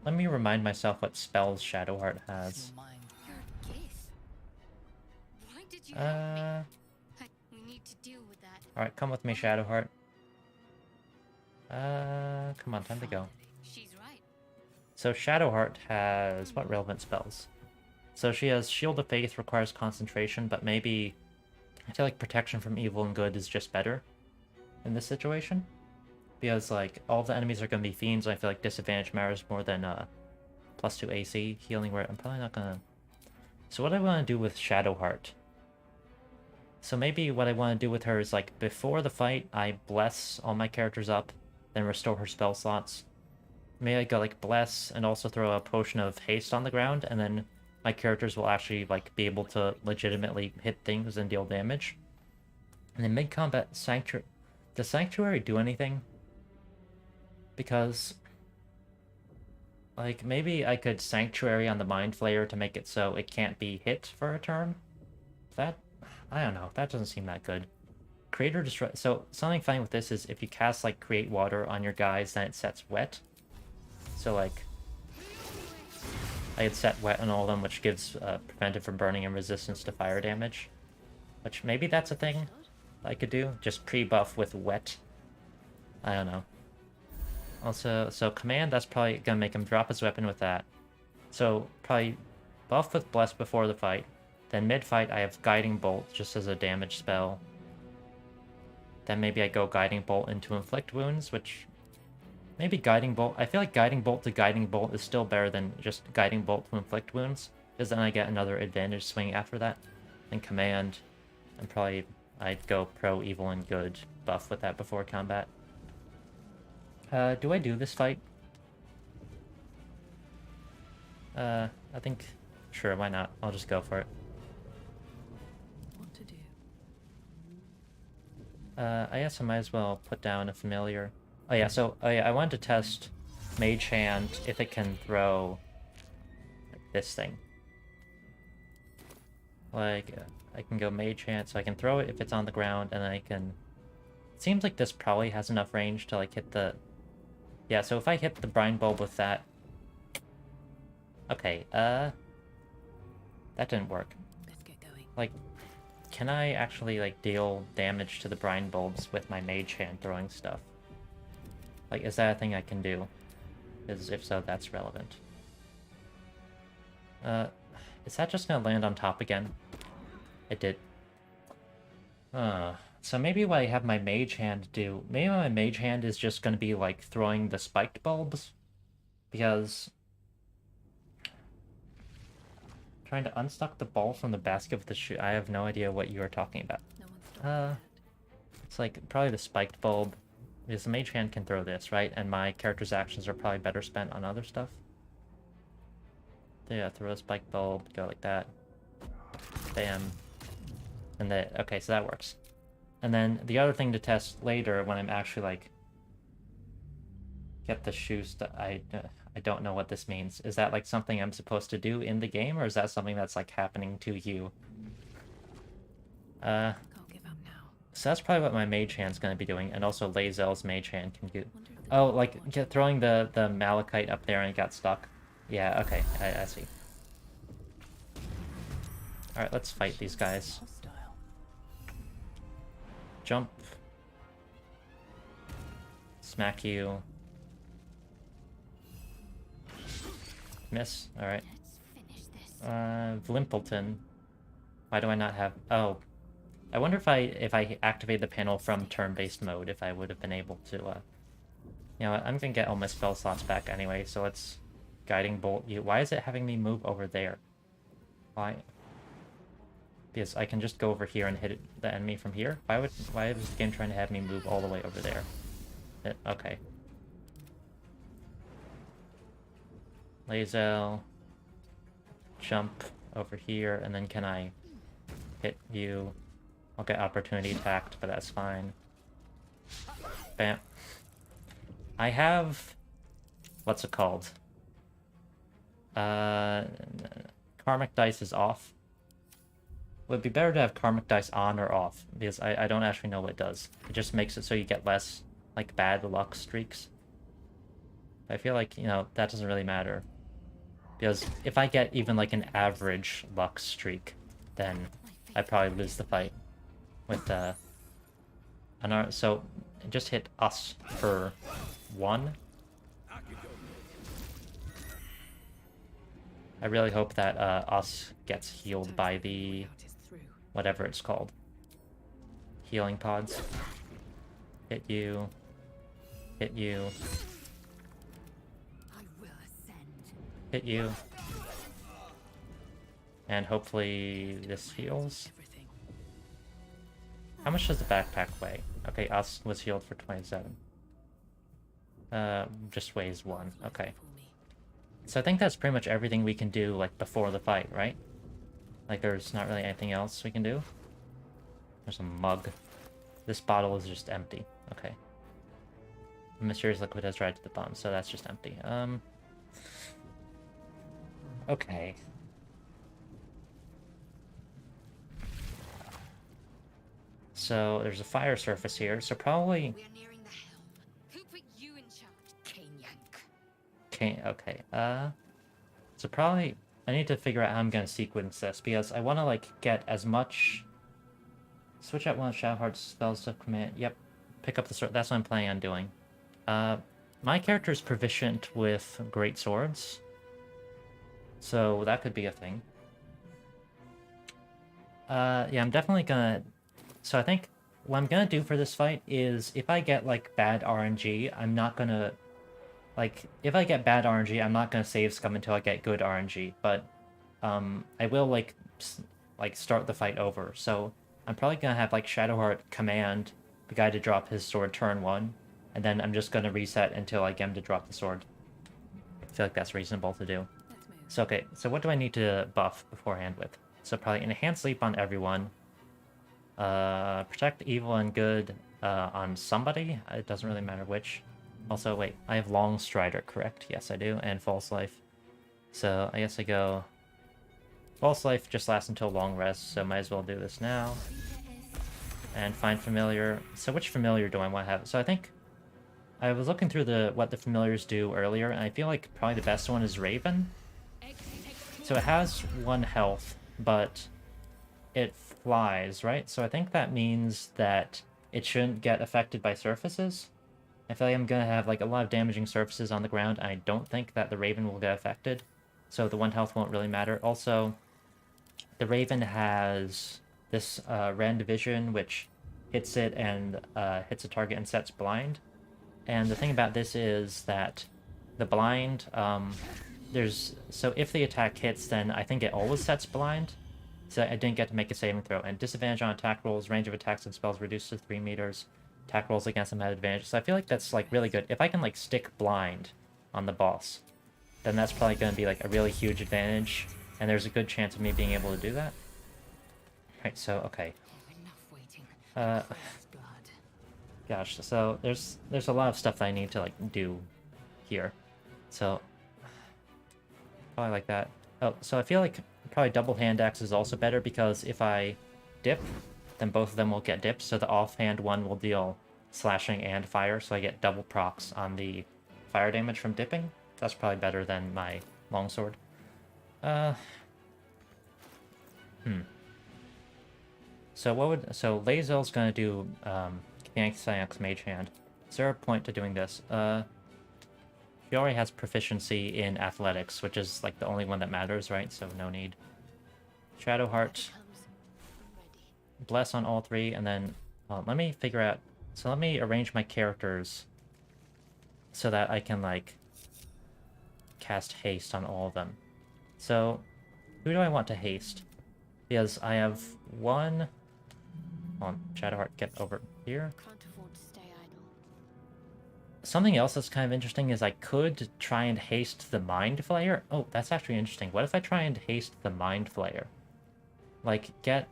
Let me remind myself what spells Shadowheart has. Your kiss. Why did you help me? We need to deal with that. Alright, come with me, Shadowheart. Come on, time to go. She's right. So Shadowheart has what relevant spells? So she has Shield of Faith, requires concentration, but maybe I feel like Protection from Evil and Good is just better in this situation. Because, like, all the enemies are going to be fiends, and I feel like disadvantage matters more than +2 AC. Healing word, I'm probably not going to... So what I want to do with Shadowheart... So maybe what I want to do with her is, like, before the fight, I bless all my characters up, then restore her spell slots. Maybe I go, like, bless and also throw a potion of haste on the ground, and then my characters will actually, like, be able to legitimately hit things and deal damage. And then mid-combat Sanctuary... Does Sanctuary do anything? Because... Like, maybe I could Sanctuary on the Mind Flayer to make it so it can't be hit for a turn? That... I don't know, that doesn't seem that good. Create or destroy... So, something funny with this is if you cast, like, Create Water on your guys, then it sets Wet. So, like... I had set Wet on all of them, which gives preventive from burning and resistance to fire damage. Which, maybe that's a thing I could do. Just pre-buff with Wet. I don't know. Also, so command, that's probably gonna make him drop his weapon with that. So probably buff with bless before the fight. Then mid-fight I have guiding bolt just as a damage spell. Then maybe I go guiding bolt into inflict wounds, which maybe guiding bolt. I feel like guiding bolt to guiding bolt is still better than just guiding bolt to inflict wounds, because then I get another advantage swing after that. Then command, and probably I'd go pro, evil, and good buff with that before combat. Do I do this fight? I think, sure, why not? I'll just go for it. What to do? I guess I might as well put down a familiar. Oh yeah, so I wanted to test Mage Hand if it can throw like, this thing. Like, I can go Mage Hand, so I can throw it if it's on the ground, and I can... It seems like this probably has enough range to like hit the... Yeah, so if I hit the Brine Bulb with that... Okay, that didn't work. Let's get going. Like, can I actually, like, deal damage to the Brine Bulbs with my Mage Hand throwing stuff? Like, is that a thing I can do? Because if so, that's relevant. Is that just gonna land on top again? It did. So maybe what I have my Mage Hand do... Maybe my Mage Hand is just gonna be, like, throwing the spiked bulbs? Because... Trying to unstuck the ball from the basket of the shoe. I have no idea what you are talking about. No one's stopping that. It's like probably the spiked bulb. Because the Mage Hand can throw this, right? And my character's actions are probably better spent on other stuff. So yeah, throw a spiked bulb, go like that. Bam. And then, okay, so that works. And then the other thing to test later when I'm actually like... Get the shoes that I don't know what this means. Is that like something I'm supposed to do in the game, or is that something that's like happening to you? Can't give up now. So that's probably what my Mage Hand's gonna be doing, and also Lae'zel's Mage Hand can do. Wonder if the Oh, dog like watches. throwing the Malachite up there and it got stuck. Yeah, okay, I see. Alright, let's fight these guys. Hostile. Jump. Smack you. Miss. Alright. Let's finish this. Vlimpleton. Why do I not have... Oh. I wonder if I activate the panel from turn-based mode, if I would have been able to, You know what, I'm gonna get all my spell slots back anyway, so let's... Guiding Bolt you. Why is it having me move over there? Why? Because I can just go over here and hit the enemy from here? Why is the game trying to have me move all the way over there? Okay. Lae'zel. Jump over here, and then can I hit you? I'll get opportunity attacked, but that's fine. Bam. I have... What's it called? Karmic Dice is off. Would be better to have Karmic Dice on or off, because I don't actually know what it does. It just makes it so you get less, like, bad luck streaks. I feel like, you know, that doesn't really matter. Because if I get even, like, an average luck streak, then I probably lose the fight. With, so, just hit us for 1. I really hope that, us gets healed by the... Out is through. whatever it's called. Healing pods. Hit you. Hit you. I will ascend. Hit you. And hopefully this heals. Everything. How much does the backpack weigh? Okay, us was healed for 27. Just weighs 1. Okay. For me. So I think that's pretty much everything we can do, like, before the fight, right? Like, there's not really anything else we can do. There's a mug. This bottle is just empty. Okay. The mysterious liquid has dried to the bottom, so that's just empty. Okay. So, there's a fire surface here, so probably... We're nearing the helm. Who put you in charge, Cane Yank? Okay, so probably... I need to figure out how I'm gonna sequence this, because I want to, like, get as much... Switch out one of Shadowheart's spells to command... Yep. pick up the sword. That's what I'm planning on doing. My character is proficient with great swords, so that could be a thing. Yeah, I'm definitely gonna... So I think what I'm gonna do for this fight is if I get, like, bad RNG, I'm not gonna... Like, if I get bad RNG, I'm not gonna save scum until I get good RNG, but I will, like, start the fight over. So I'm probably gonna have, like, Shadowheart command the guy to drop his sword turn 1, and then I'm just gonna reset until I get him to drop the sword. I feel like that's reasonable to do. So, okay, so what do I need to buff beforehand with? So probably Enhance Sleep on everyone. Protect Evil and Good on somebody. It doesn't really matter which. Also, wait, I have Long Strider, correct? Yes, I do, and False Life. So I guess I go... False Life just lasts until Long Rest, so might as well do this now. And find Familiar. So which Familiar do I want to have? So I think... I was looking through what the Familiars do earlier, and I feel like probably the best one is Raven. So it has 1 health, but it flies, right? So I think that means that it shouldn't get affected by surfaces. I feel like I'm gonna have like a lot of damaging surfaces on the ground, and I don't think that the Raven will get affected. So the 1 health won't really matter. Also, the Raven has this Rend Vision, which hits it and hits a target and sets blind. And the thing about this is that the blind, so if the attack hits, then I think it always sets blind. So I didn't get to make a saving throw. And disadvantage on attack rolls, range of attacks and spells reduced to 3 meters. Attack rolls against them at advantage. So I feel like that's like really good. If I can like stick blind on the boss, then that's probably going to be like a really huge advantage. And there's a good chance of me being able to do that. Right, so, okay. Gosh, so there's a lot of stuff that I need to like do here. So probably like that. Oh, so I feel like probably double hand axe is also better because if I dip, then both of them will get dipped. So the offhand one will deal slashing and fire, so I get double procs on the fire damage from dipping. That's probably better than my longsword. So Lae'zel's gonna do Cyanox Mage Hand. Is there a point to doing this? She already has proficiency in athletics, which is like the only one that matters, right? So no need. Shadowheart. Bless on all 3, and then let me figure out... So let me arrange my characters so that I can like cast haste on all of them. So who do I want to haste? Because I have 1... Hold on, Shadowheart, get over here. Something else that's kind of interesting is I could try and haste the Mind Flayer. Oh, that's actually interesting. What if I try and haste the Mind Flayer? Like, get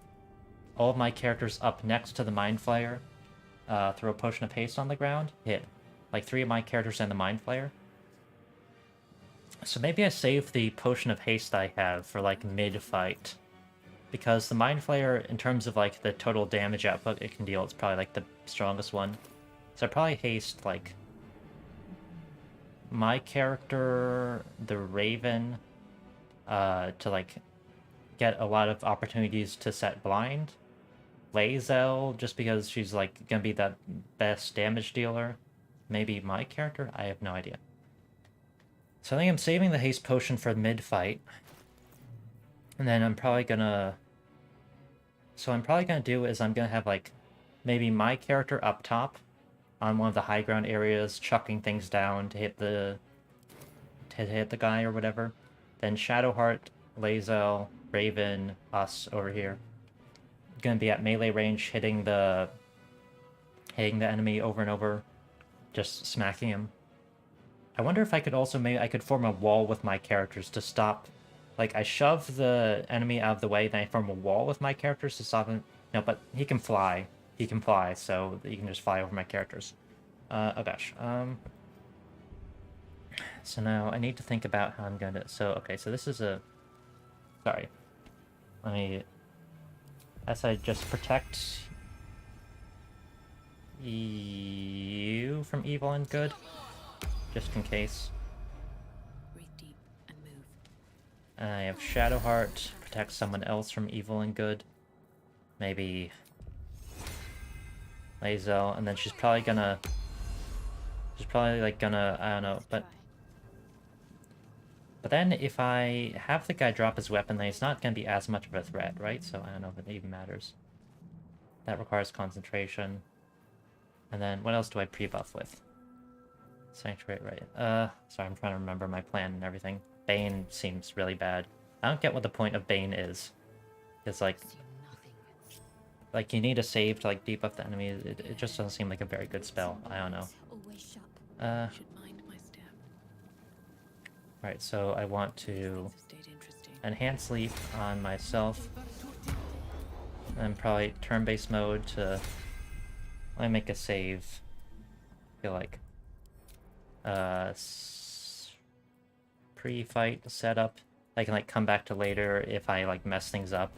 all of my characters up next to the Mind Flayer, throw a Potion of Haste on the ground, hit. Like, 3 of my characters and the Mind Flayer. So maybe I save the Potion of Haste I have for, like, mid-fight. Because the Mind Flayer, in terms of, like, the total damage output it can deal, it's probably, like, the strongest one. So I probably haste, like... my character, the Raven, to, like, get a lot of opportunities to set blind. Lae'zel, just because she's, like, gonna be the best damage dealer. Maybe my character? I have no idea. So I think I'm saving the haste potion for mid-fight. And then I'm probably gonna... So what I'm probably gonna do is I'm gonna have, like, maybe my character up top on one of the high ground areas, chucking things down to hit the guy or whatever. Then Shadowheart, Lae'zel, Raven, us over here. Gonna be at melee range, hitting the enemy over and over, just smacking him. I wonder if I could also I could form a wall with my characters to stop. Like, I shove the enemy out of the way, then I form a wall with my characters to stop him. No, but he can fly. He can fly, so you can just fly over my characters. Oh gosh. So now I need to think about how I'm going to... So, okay, so this is a... Sorry. Let me... As I just protect you from evil and good, just in case. Breathe deep and move. I have Shadowheart, protect someone else from evil and good. Maybe Lae'zel, and then she's probably gonna... She's probably, like, gonna... I don't know, but... But then if I have the guy drop his weapon, then he's not gonna be as much of a threat, right? So I don't know if it even matters. That requires concentration. And then what else do I pre-buff with? Sanctuary, right. Sorry, I'm trying to remember my plan and everything. Bane seems really bad. I don't get what the point of Bane is. It's like... Like, you need a save to, like, debuff the enemy. It just doesn't seem like a very good spell. I don't know. Right, so I want to enhance sleep on myself. And probably turn-based mode to... Let me make a save. I feel like... pre-fight setup. I can, like, come back to later if I, like, mess things up.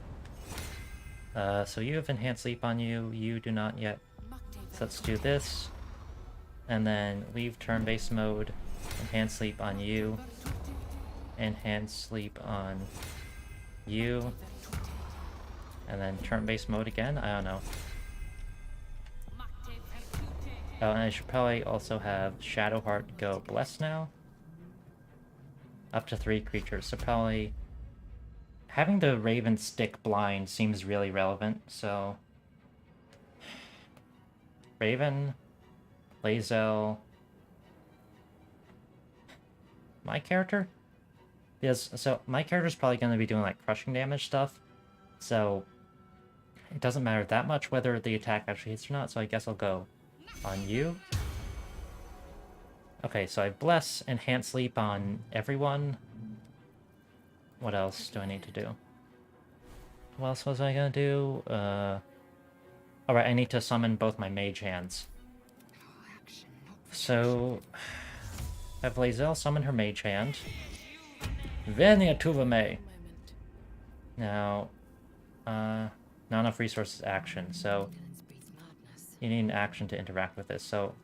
So you have enhanced sleep on you. You do not yet. So let's do this. And then leave turn-based mode. Enhance sleep on you. Enhance sleep on you. And then turn-based mode again? I don't know. Oh, and I should probably also have Shadowheart go Bless now. Up to 3 creatures, so probably... Having the Raven stick blind seems really relevant, so... Raven, Lae'zel... My character? Because, so, my character's probably going to be doing, like, crushing damage stuff, so... It doesn't matter that much whether the attack actually hits or not, so I guess I'll go on you. Okay, so I Bless, Enhance Sleep on everyone. What else do I need to do? What else was I gonna do? Alright, I need to summon both my mage hands. So... have Lae'zel summon her mage hand. Venia tuva me! Now... not enough resources action, so... You need an action to interact with this, so...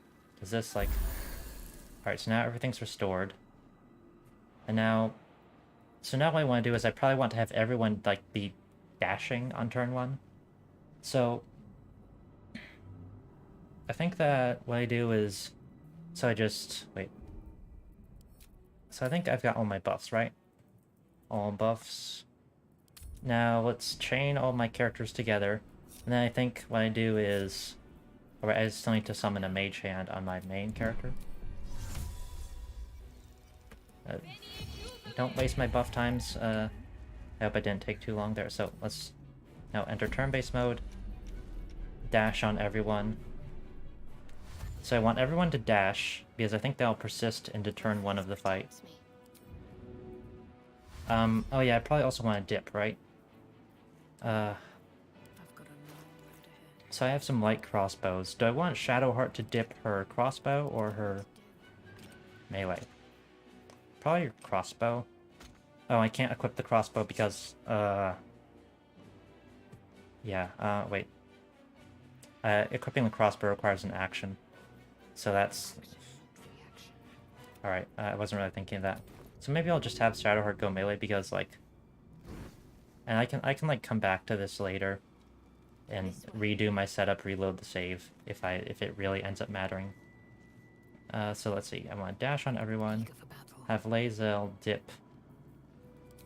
Does this, like... Alright, so now everything's restored. And now... So now what I want to do is I probably want to have everyone, like, be dashing on turn 1. So... I think that what I do is... So I just... Wait. So I think I've got all my buffs, right? All buffs. Now let's chain all my characters together. And then I think what I do is... Alright, I still need to summon a mage hand on my main character. Don't waste my buff times. I hope I didn't take too long there. So let's now enter turn-based mode. Dash on everyone. So I want everyone to dash, because I think they'll persist into turn 1 of the fight. Oh yeah, I probably also want to dip, right? So I have some light crossbows. Do I want Shadowheart to dip her crossbow or her melee? Probably your crossbow. Oh, I can't equip the crossbow because, yeah, wait. Equipping the crossbow requires an action. So that's... Alright, I wasn't really thinking of that. So maybe I'll just have Shadowheart go melee because, like... And I can like, come back to this later and redo my setup, reload the save, if it really ends up mattering. So let's see, I want to dash on everyone. Have Lae'zel dip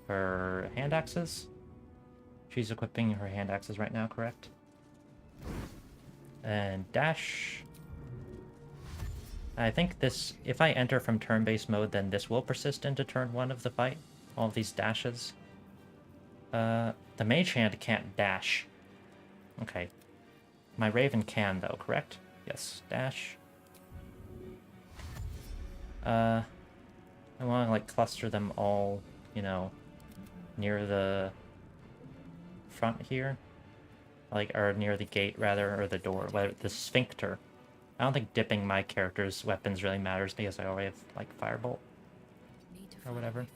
her hand axes. She's equipping her hand axes right now, correct? And dash. I think this, if I enter from turn-based mode, then this will persist into turn 1 of the fight. All of these dashes. The mage hand can't dash. Okay. My Raven can, though, correct? Yes, dash. I want to, like, cluster them all, you know, near the front here. Like, or near the gate, rather, or the door, the sphincter. I don't think dipping my character's weapons really matters because I already have, like, Firebolt. Or whatever.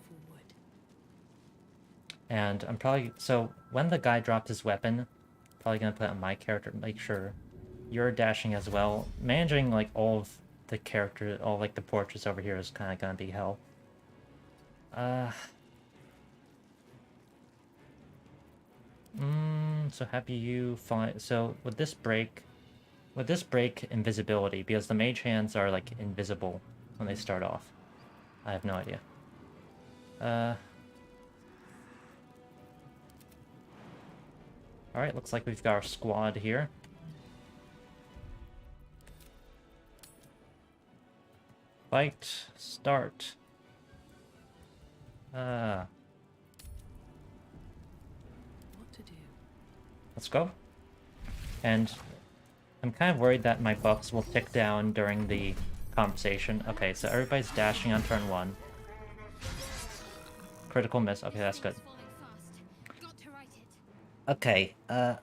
And I'm probably... So, when the guy drops his weapon, probably gonna put it on my character to make sure you're dashing as well. Managing, like, all of the character, all, like, the portraits over here is kind of gonna be hell. So happy you find... So, would this break? Would this break invisibility? Because the mage hands are, like, invisible when they start off. I have no idea. Alright, looks like we've got our squad here. Fight. Start. What to do? Let's go. And I'm kind of worried that my buffs will tick down during the conversation. Okay, so everybody's dashing on turn 1. Critical miss. Okay, that's good. Okay, I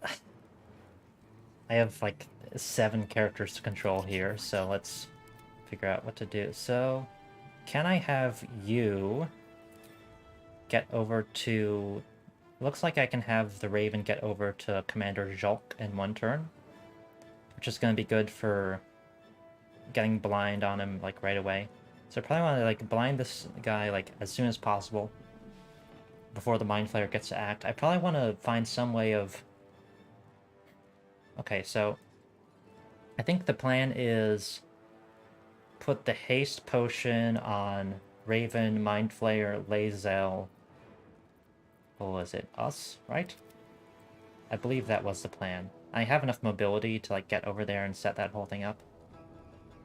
have like 7 characters to control here, so let's figure out what to do. So, can I have you get over to... Looks like I can have the Raven get over to Commander Jolk in 1 turn, which is going to be good for getting blind on him like right away. So I probably want to like blind this guy like as soon as possible before the Mind Flayer gets to act. I probably want to find some way of... Okay, so I think the plan is put the haste potion on Raven, Mind Flayer, Lae'zel. What was it? Us, right? I believe that was the plan. I have enough mobility to like get over there and set that whole thing up.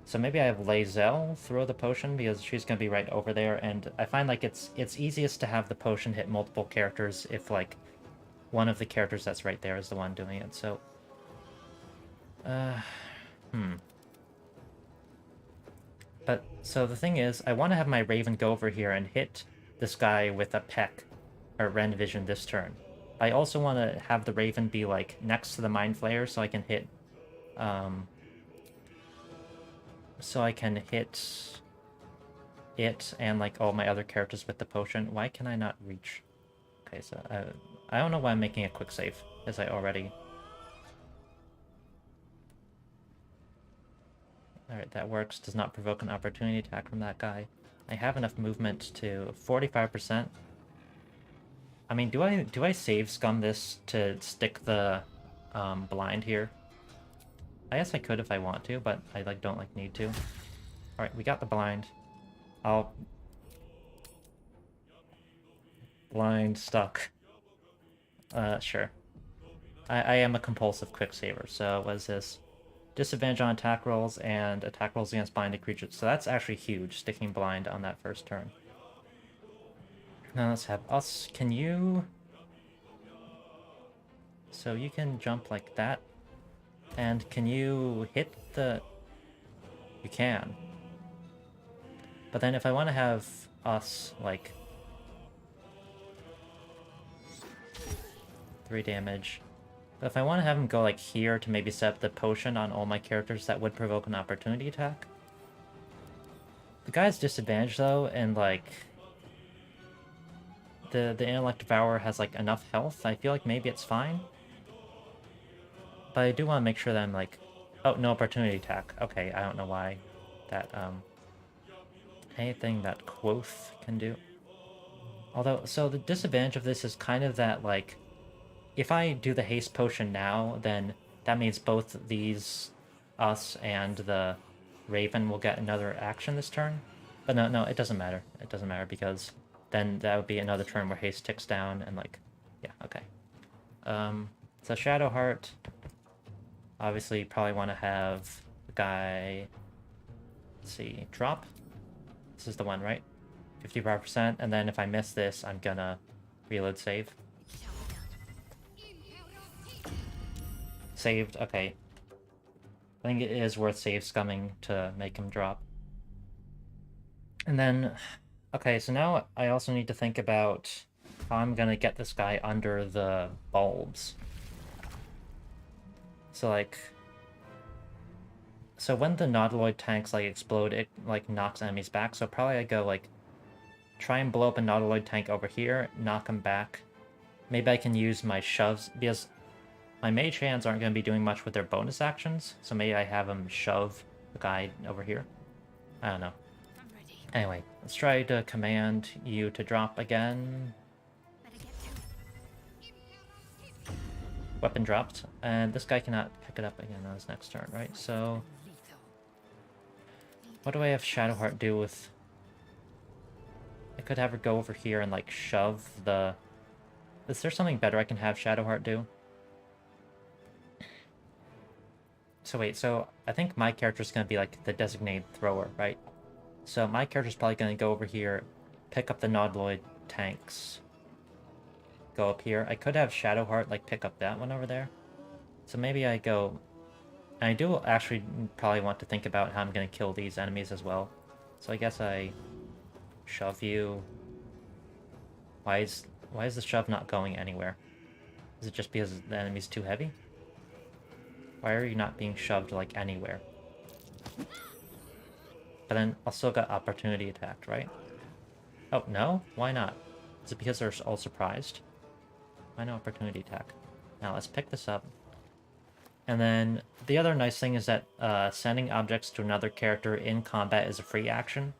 So maybe I have Lae'zel throw the potion because she's gonna be right over there, and I find like it's easiest to have the potion hit multiple characters if like one of the characters that's right there is the one doing it. So, But so the thing is, I want to have my Raven go over here and hit this guy with a peck or Ren Vision this turn. I also want to have the Raven be like next to the Mind Flayer so I can hit it and like all my other characters with the potion. Why can I not reach? Okay, so I don't know why I'm making a quick save, as I already... Alright, that works. Does not provoke an opportunity attack from that guy. I have enough movement to 45%. I mean, do I save scum this to stick the blind here? I guess I could if I want to, but I like don't like need to. Alright, we got the blind. I'll... Blind stuck. Sure. I am a compulsive quick saver, so what is this? Disadvantage on attack rolls and attack rolls against blinded creatures. So that's actually huge, sticking blind on that first turn. Now let's have us. Can you... So you can jump like that. And can you hit the... You can. But then if I want to have us, like... 3 damage... But if I want to have him go like here to maybe set up the potion on all my characters, that would provoke an opportunity attack. The guy's disadvantaged though, and like the Intellect Devourer has like enough health. I feel like maybe it's fine. But I do want to make sure that I'm like, oh, no opportunity attack. Okay, I don't know why that anything that Quoth can do. Although, so the disadvantage of this is kind of that like, if I do the haste potion now, then that means both these, us and the Raven will get another action this turn. But no, it doesn't matter. It doesn't matter because then that would be another turn where haste ticks down and like, yeah, okay. So Shadowheart, obviously you probably want to have the guy, let's see, drop. This is the one, right? 55%, and then if I miss this, I'm gonna reload save. Saved, okay. I think it is worth save scumming to make him drop. And then, okay, so now I also need to think about how I'm gonna get this guy under the bulbs. So like, so when the Nautiloid tanks like explode, it like knocks enemies back. So probably I go like, try and blow up a Nautiloid tank over here, knock him back. Maybe I can use my shoves because my mage hands aren't going to be doing much with their bonus actions, so maybe I have them shove the guy over here. I don't know. Anyway, let's try to command you to drop again. weapon dropped, and this guy cannot pick it up again on his next turn, right? So, what do I have Shadowheart do with... I could have her go over here and, like, shove the... Is there something better I can have Shadowheart do? So wait, so I think my character's gonna be, like, the designated thrower, right? So my character's probably gonna go over here, pick up the Nodloid tanks, go up here. I could have Shadowheart, like, pick up that one over there. So maybe I go... And I do actually probably want to think about how I'm gonna kill these enemies as well. So I guess I shove you. Why is the shove not going anywhere? Is it just because the enemy's too heavy? Why are you not being shoved, like, anywhere? But then I'll still got opportunity attacked, right? Oh, no? Why not? Is it because they're all surprised? Why no opportunity attack? Now let's pick this up. And then the other nice thing is that sending objects to another character in combat is a free action.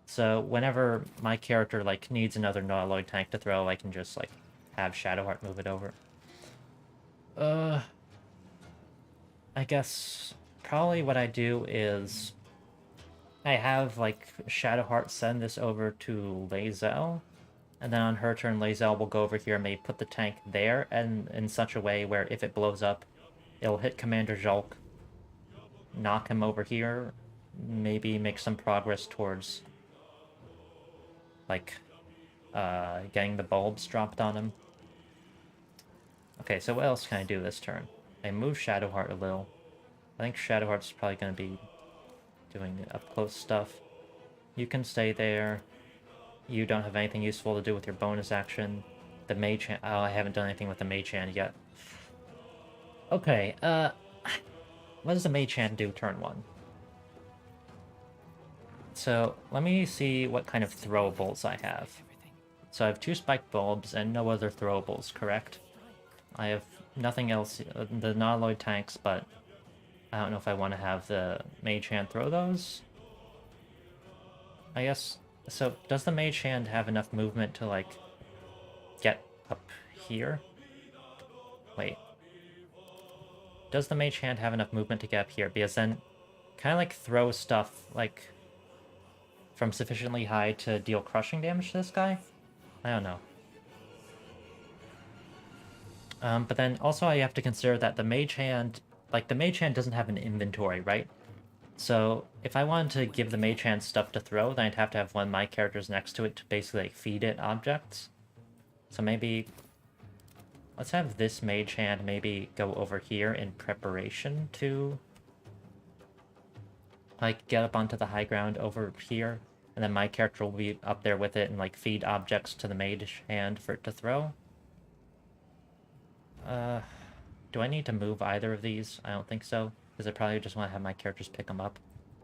So whenever my character, like, needs another Nodloid tank to throw, I can just, like, have Shadowheart move it over. I guess probably what I do is I have, like, Shadowheart send this over to Lae'zel, and then on her turn, Lae'zel will go over here and maybe put the tank there, and in such a way where if it blows up, it'll hit Commander Julk, knock him over here, maybe make some progress towards, like, getting the bulbs dropped on him. Okay, so what else can I do this turn? I move Shadowheart a little. I think Shadowheart's probably going to be doing up-close stuff. You can stay there. You don't have anything useful to do with your bonus action. The Mage Hand... Oh, I haven't done anything with the Mage Hand yet. Okay, what does the Mage Hand do turn 1? So, let me see what kind of throwables I have. So I have 2 spiked bulbs and no other throwables, correct? I have nothing else, the Nodloid tanks, but I don't know if I want to have the Mage Hand throw those. I guess, so does the Mage Hand have enough movement to, like, get up here? Wait. Does the Mage Hand have enough movement to get up here? Because then, kind of, like, throw stuff, like, from sufficiently high to deal crushing damage to this guy? I don't know. But then also I have to consider that the Mage Hand, like, the Mage Hand doesn't have an inventory, right? So if I wanted to give the Mage Hand stuff to throw, then I'd have to have one of my characters next to it to basically, like, feed it objects. So maybe let's have this Mage Hand maybe go over here in preparation to, like, get up onto the high ground over here. And then my character will be up there with it and, like, feed objects to the Mage Hand for it to throw. Do I need to move either of these? I don't think so, because I probably just want to have my characters pick them up.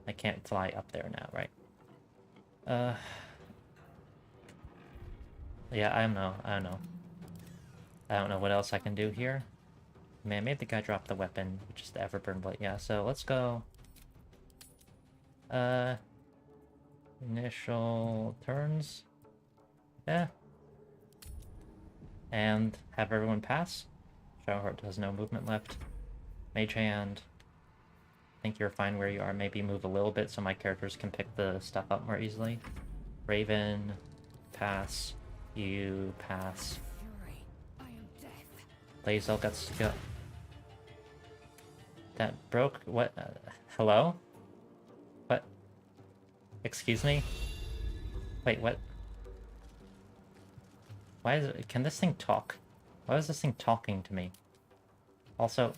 I can't fly up there now, right? Yeah, I don't know. I don't know what else I can do here. Man, I made the guy drop the weapon, which is the Everburn Blade. Yeah, so let's go. Initial turns. Yeah. And have everyone pass. Shadowheart has no movement left. Mage Hand. I think you're fine where you are. Maybe move a little bit so my characters can pick the stuff up more easily. Raven. Pass. You pass. Lae'zel gets to go. That broke? What? Hello? What? Excuse me? Wait, what? Why is it... Can this thing talk? Why is this thing talking to me? Also,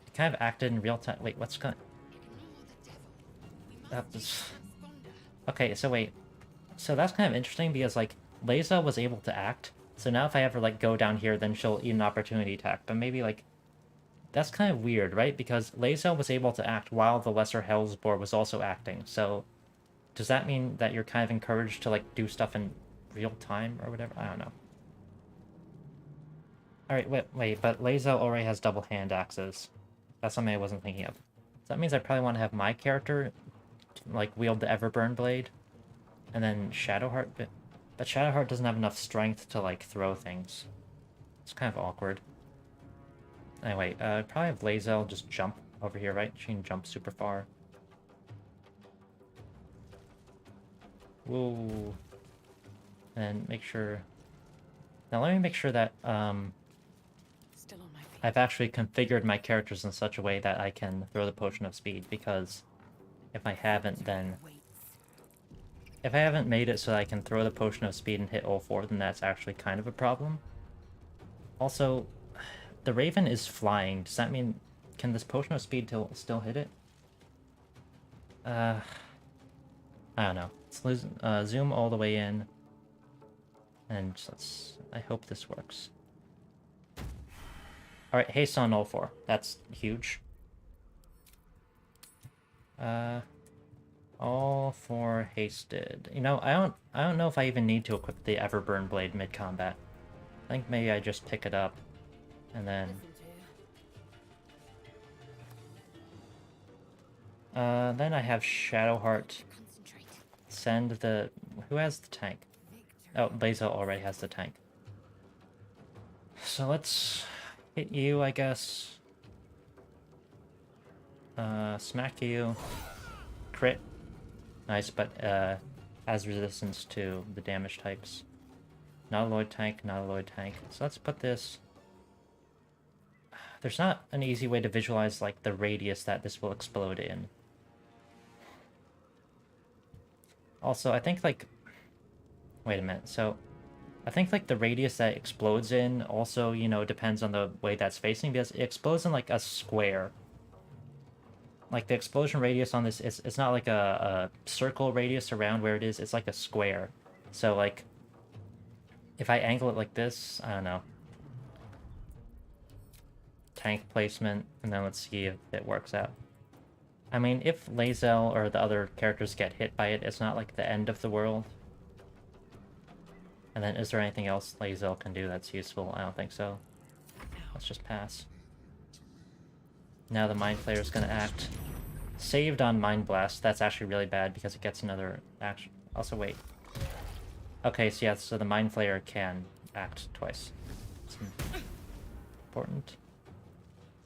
it kind of acted in real time. Wait, what's going... Okay, so wait. So that's kind of interesting because, like, Lae'zel was able to act. So now if I ever, like, go down here, then she'll eat an opportunity attack. But maybe, like... That's kind of weird, right? Because Lae'zel was able to act while the Lesser Hellsboar was also acting. So does that mean that you're kind of encouraged to, like, do stuff in real time or whatever? I don't know. Alright, wait, but Lae'zel already has double hand axes. That's something I wasn't thinking of. So that means I probably want to have my character, like, wield the Everburn Blade, and then Shadowheart, but Shadowheart doesn't have enough strength to, like, throw things. It's kind of awkward. Anyway, probably have Lae'zel just jump over here, right? She can jump super far. Whoa. And make sure... Now let me make sure that, Still on my feet. I've actually configured my characters in such a way that I can throw the potion of speed, because if I haven't, then... If I haven't made it so that I can throw the potion of speed and hit all four, then that's actually kind of a problem. Also, the Raven is flying. Does that mean... Can this potion of speed still hit it? I don't know. Let's zoom all the way in. And let's... I hope this works. Alright, haste on all four. That's huge. All four hasted. You know, I don't know if I even need to equip the Everburn Blade mid-combat. I think maybe I just pick it up and then... then I have Shadowheart send the... Who has the tank? Oh, Lae'zel already has the tank. So let's hit you, I guess. Smack you. Crit. Nice, but has resistance to the damage types. Not a Lloyd tank, not a Lloyd tank. So let's put this... There's not an easy way to visualize, like, the radius that this will explode in. Also, I think, like... Wait a minute, so... I think, like, the radius that it explodes in also, you know, depends on the way that's facing, because it explodes in, like, a square. Like, the explosion radius on this, it's not like a circle radius around where it is, it's like a square. So, like, if I angle it like this, I don't know. Tank placement, and then let's see if it works out. I mean, if Lae'zel or the other characters get hit by it, it's not like the end of the world. And then, is there anything else Lae'zel can do that's useful? I don't think so. Let's just pass. Now the Mind Flayer is going to act. Saved on Mind Blast. That's actually really bad because it gets another action. Also, wait. Okay, so yeah, so the Mind Flayer can act twice. It's important.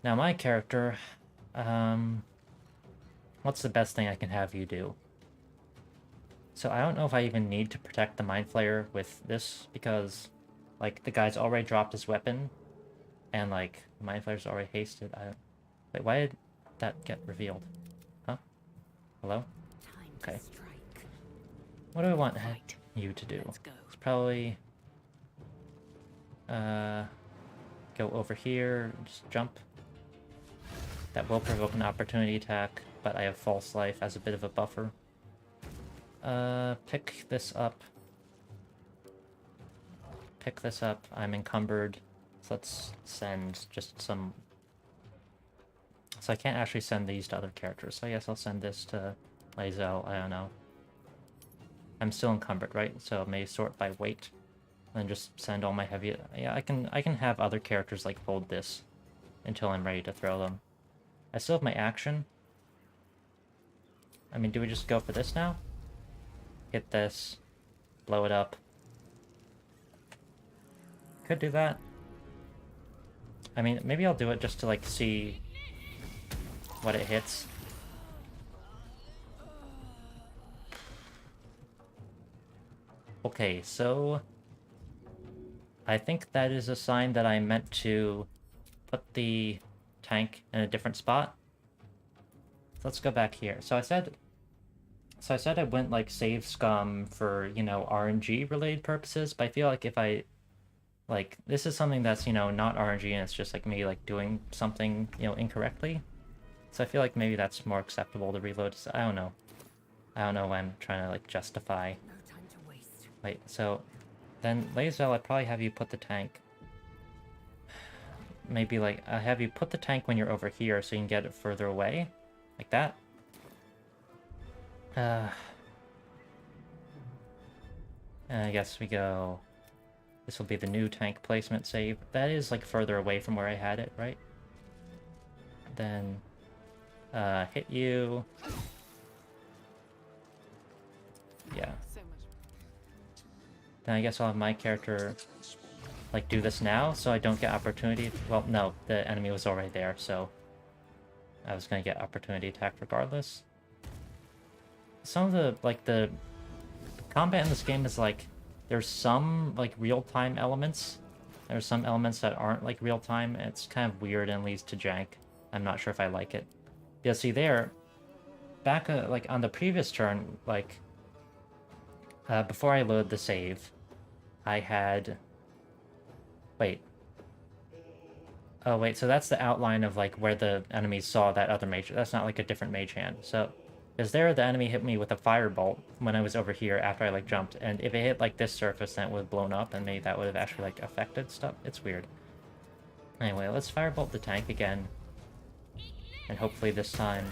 Now my character, what's the best thing I can have you do? So I don't know if I even need to protect the Mind Flayer with this, because, like, the guy's already dropped his weapon, and, like, the Mind Flayer's already hasted. Wait, why did that get revealed? Huh? Hello? Okay. What do I want you to do? It's probably... go over here, just jump. That will provoke an opportunity attack, but I have False Life as a bit of a buffer. Pick this up. Pick this up. I'm encumbered. So let's send just some... So I can't actually send these to other characters, so I guess I'll send this to Lae'zel, I don't know. I'm still encumbered, right? So maybe sort by weight. And just send all my heavy... Yeah, I can have other characters, like, hold this until I'm ready to throw them. I still have my action. I mean, do we just go for this now? Hit this. Blow it up. Could do that. I mean, maybe I'll do it just to, like, see what it hits. Okay, so... I think that is a sign that I meant to put the tank in a different spot. So let's go back here. So I said I wouldn't, like, save scum for, you know, RNG related purposes, but I feel like if I, like, this is something that's, you know, not RNG and it's just, like, me, like, doing something, you know, incorrectly. So I feel like maybe that's more acceptable to reload. So I don't know. I don't know why I'm trying to, like, justify. No time to waste. Wait, so then Lae'zel, I'd probably have you put the tank. Maybe, like, I have you put the tank when you're over here so you can get it further away. Like that. And I guess we go... This will be the new tank placement save. That is, like, further away from where I had it, right? Then... hit you. Yeah. Then I guess I'll have my character like do this now so I don't get opportunity. Well, no, the enemy was already there, so I was gonna get opportunity attack regardless. Some of the the combat in this game is like there's some like real-time elements. There's some elements that aren't like real-time. It's kind of weird and leads to jank. I'm not sure if I like it. Yeah, see there, back like on the previous turn, like before I load the save, I had. Wait. Oh wait, so that's the outline of like where the enemies saw that other mage. That's not like a different mage hand. So, because there the enemy hit me with a firebolt when I was over here after I like jumped, and if it hit like this surface, then it would have blown up, and maybe that would have actually like affected stuff. It's weird. Anyway, let's firebolt the tank again, and hopefully this time.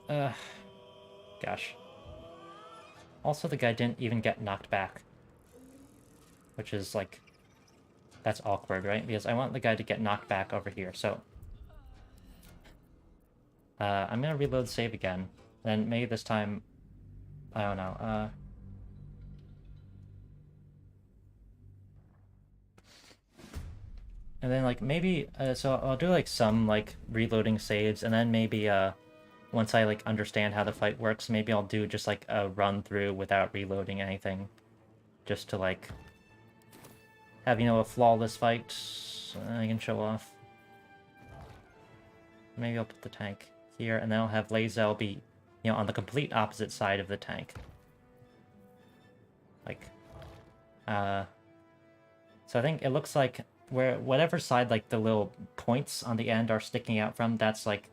Gosh. Also, the guy didn't even get knocked back, which is like. That's awkward, right? Because I want the guy to get knocked back over here, so... I'm gonna reload save again. And maybe this time... I don't know, And then, like, maybe... so I'll do, like, some, like, reloading saves, and then maybe, once I, like, understand how the fight works, maybe I'll do just, like, a run-through without reloading anything. Just to, like... have, you know, a flawless fight I can show off. Maybe I'll put the tank here, and then I'll have Lae'zel be, you know, on the complete opposite side of the tank. Like, so I think it looks like whatever side, like, the little points on the end are sticking out from, that's, like,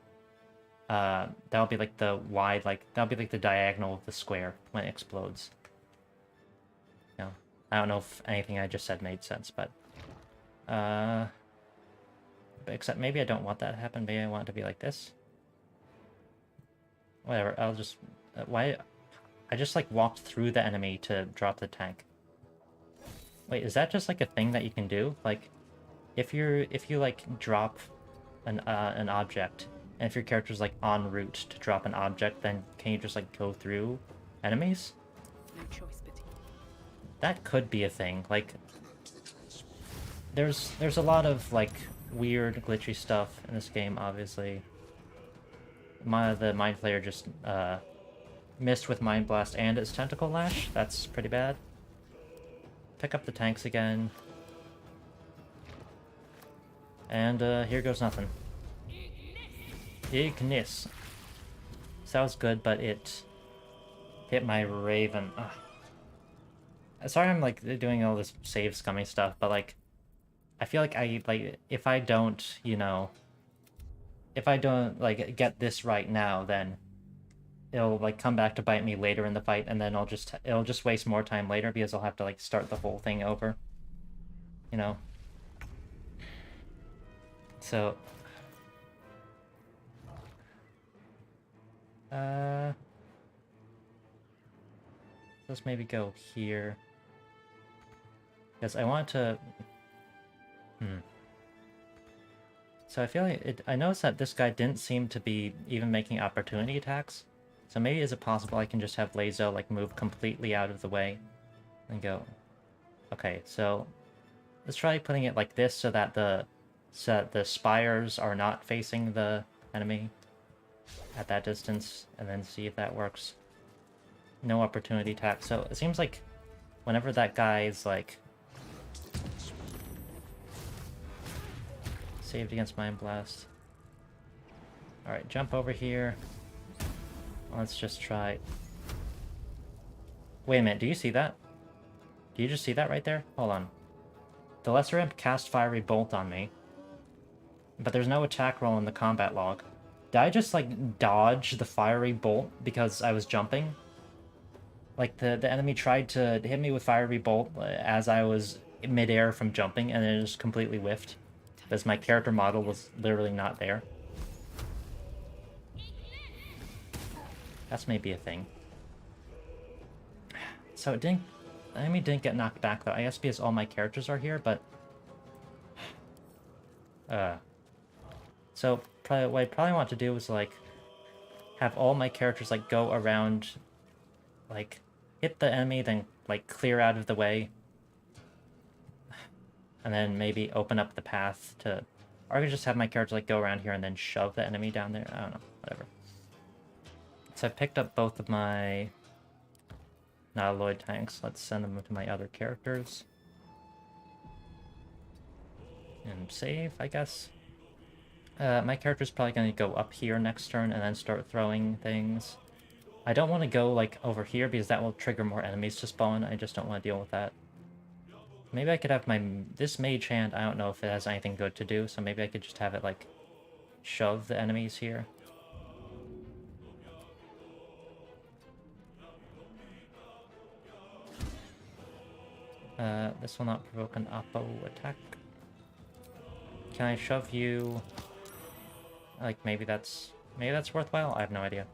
that'll be, like, the wide, like, that'll be, like, the diagonal of the square when it explodes. I don't know if anything I just said made sense, but except maybe I don't want that to happen. Maybe I want it to be like this. Whatever, I'll just... why... I just, like, walked through the enemy to drop the tank. Wait, is that just, like, a thing that you can do? Like, if you, like, drop an object, and if your character's, like, en route to drop an object, then can you just, like, go through enemies? No choice. That could be a thing. Like, there's a lot of, like, weird, glitchy stuff in this game, obviously. The Mind Flayer just, missed with Mind Blast and its Tentacle Lash. That's pretty bad. Pick up the tanks again. And, here goes nothing. Ignis. Sounds good, but it hit my Raven. Ugh. Sorry I'm, like, doing all this save scummy stuff, but, like, I feel like if I don't, you know, if I don't, like, get this right now, then it'll, like, come back to bite me later in the fight, and then it'll just waste more time later, because I'll have to, like, start the whole thing over, you know? So... let's maybe go here. Because I want to... So I feel like I noticed that this guy didn't seem to be even making opportunity attacks. So maybe is it possible I can just have Lae'zel, like, move completely out of the way and go... Okay, so let's try putting it like this so that the spires are not facing the enemy at that distance, and then see if that works. No opportunity attack. So it seems like whenever that guy is, like, saved against Mind Blast. Alright, jump over here. Let's just try... Wait a minute, do you see that? Do you just see that right there? Hold on. The Lesser Imp cast Fiery Bolt on me, but there's no attack roll in the combat log. Did I just, like, dodge the Fiery Bolt because I was jumping? Like, the enemy tried to hit me with Fiery Bolt as I was in midair from jumping, and it just completely whiffed. Because my character model was literally not there. That's maybe a thing. So it didn't... The enemy didn't get knocked back, though. I guess because all my characters are here, but... So, probably, what I probably want to do is, like, have all my characters, like, go around, like, hit the enemy, then, like, clear out of the way. and then maybe open up the path to... Or I could just have my character like go around here and then shove the enemy down there. I don't know, whatever. So I picked up both of my Nautiloid tanks. Let's send them to my other characters. And save, I guess. My character's probably going to go up here next turn and then start throwing things. I don't want to go like over here because that will trigger more enemies to spawn. I just don't want to deal with that. Maybe I could have this mage hand. I don't know if it has anything good to do, so maybe I could just have it like shove the enemies here. This will not provoke an oppo attack. Can I shove you? Like maybe that's worthwhile? I have no idea.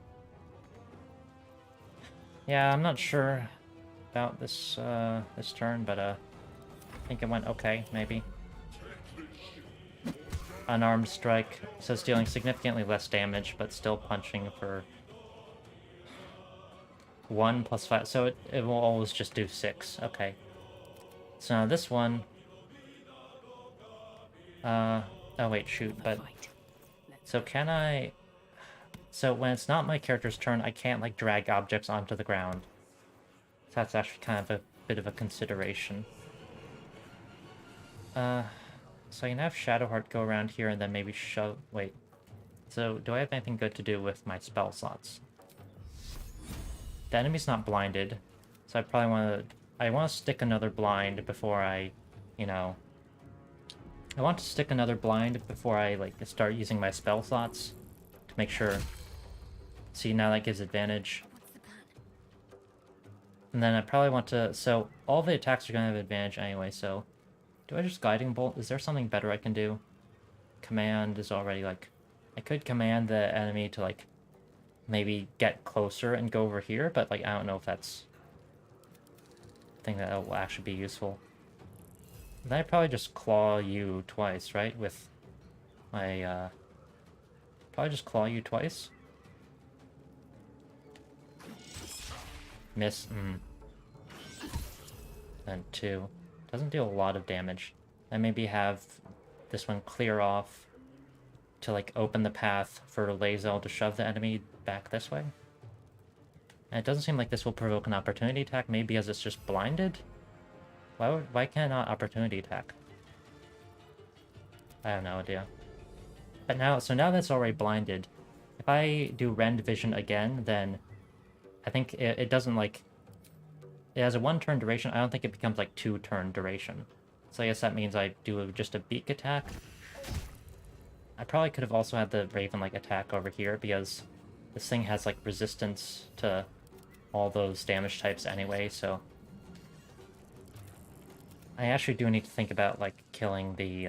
Yeah, I'm not sure about this this turn, but I think it went okay, maybe. Unarmed strike, so it's dealing significantly less damage, but still punching for 1 plus 5, so it will always just do 6. Okay. So now this one... oh wait, shoot, but... So can I... So when it's not my character's turn, I can't like drag objects onto the ground. So that's actually kind of a bit of a consideration. So I can have Shadowheart go around here and then maybe shove... Wait. So do I have anything good to do with my spell slots? The enemy's not blinded, so I probably want to... I want to stick another blind before I, you know... I want to stick another blind before I like start using my spell slots to make sure. See, now that gives advantage. And then I probably want to... So all the attacks are going to have advantage anyway, so... Do I just Guiding Bolt? Is there something better I can do? Command is already like... I could command the enemy to like... Maybe get closer and go over here, but like I don't know if that's... I think that will actually be useful. Then I'd probably just claw you twice, right? With my, probably just claw you twice. Miss, Then 2. Doesn't deal a lot of damage. Then maybe have this one clear off to, like, open the path for Lae'zel to shove the enemy back this way. And it doesn't seem like this will provoke an opportunity attack, maybe because it's just blinded? Why cannot opportunity attack? I have no idea. But now, so now that's already blinded, if I do Rend Vision again, then I think it doesn't like... It has a 1-turn duration. I don't think it becomes like 2-turn duration. So I guess that means I do just a beak attack. I probably could have also had the Raven like attack over here because this thing has like resistance to all those damage types anyway, so... I actually do need to think about, like, killing the,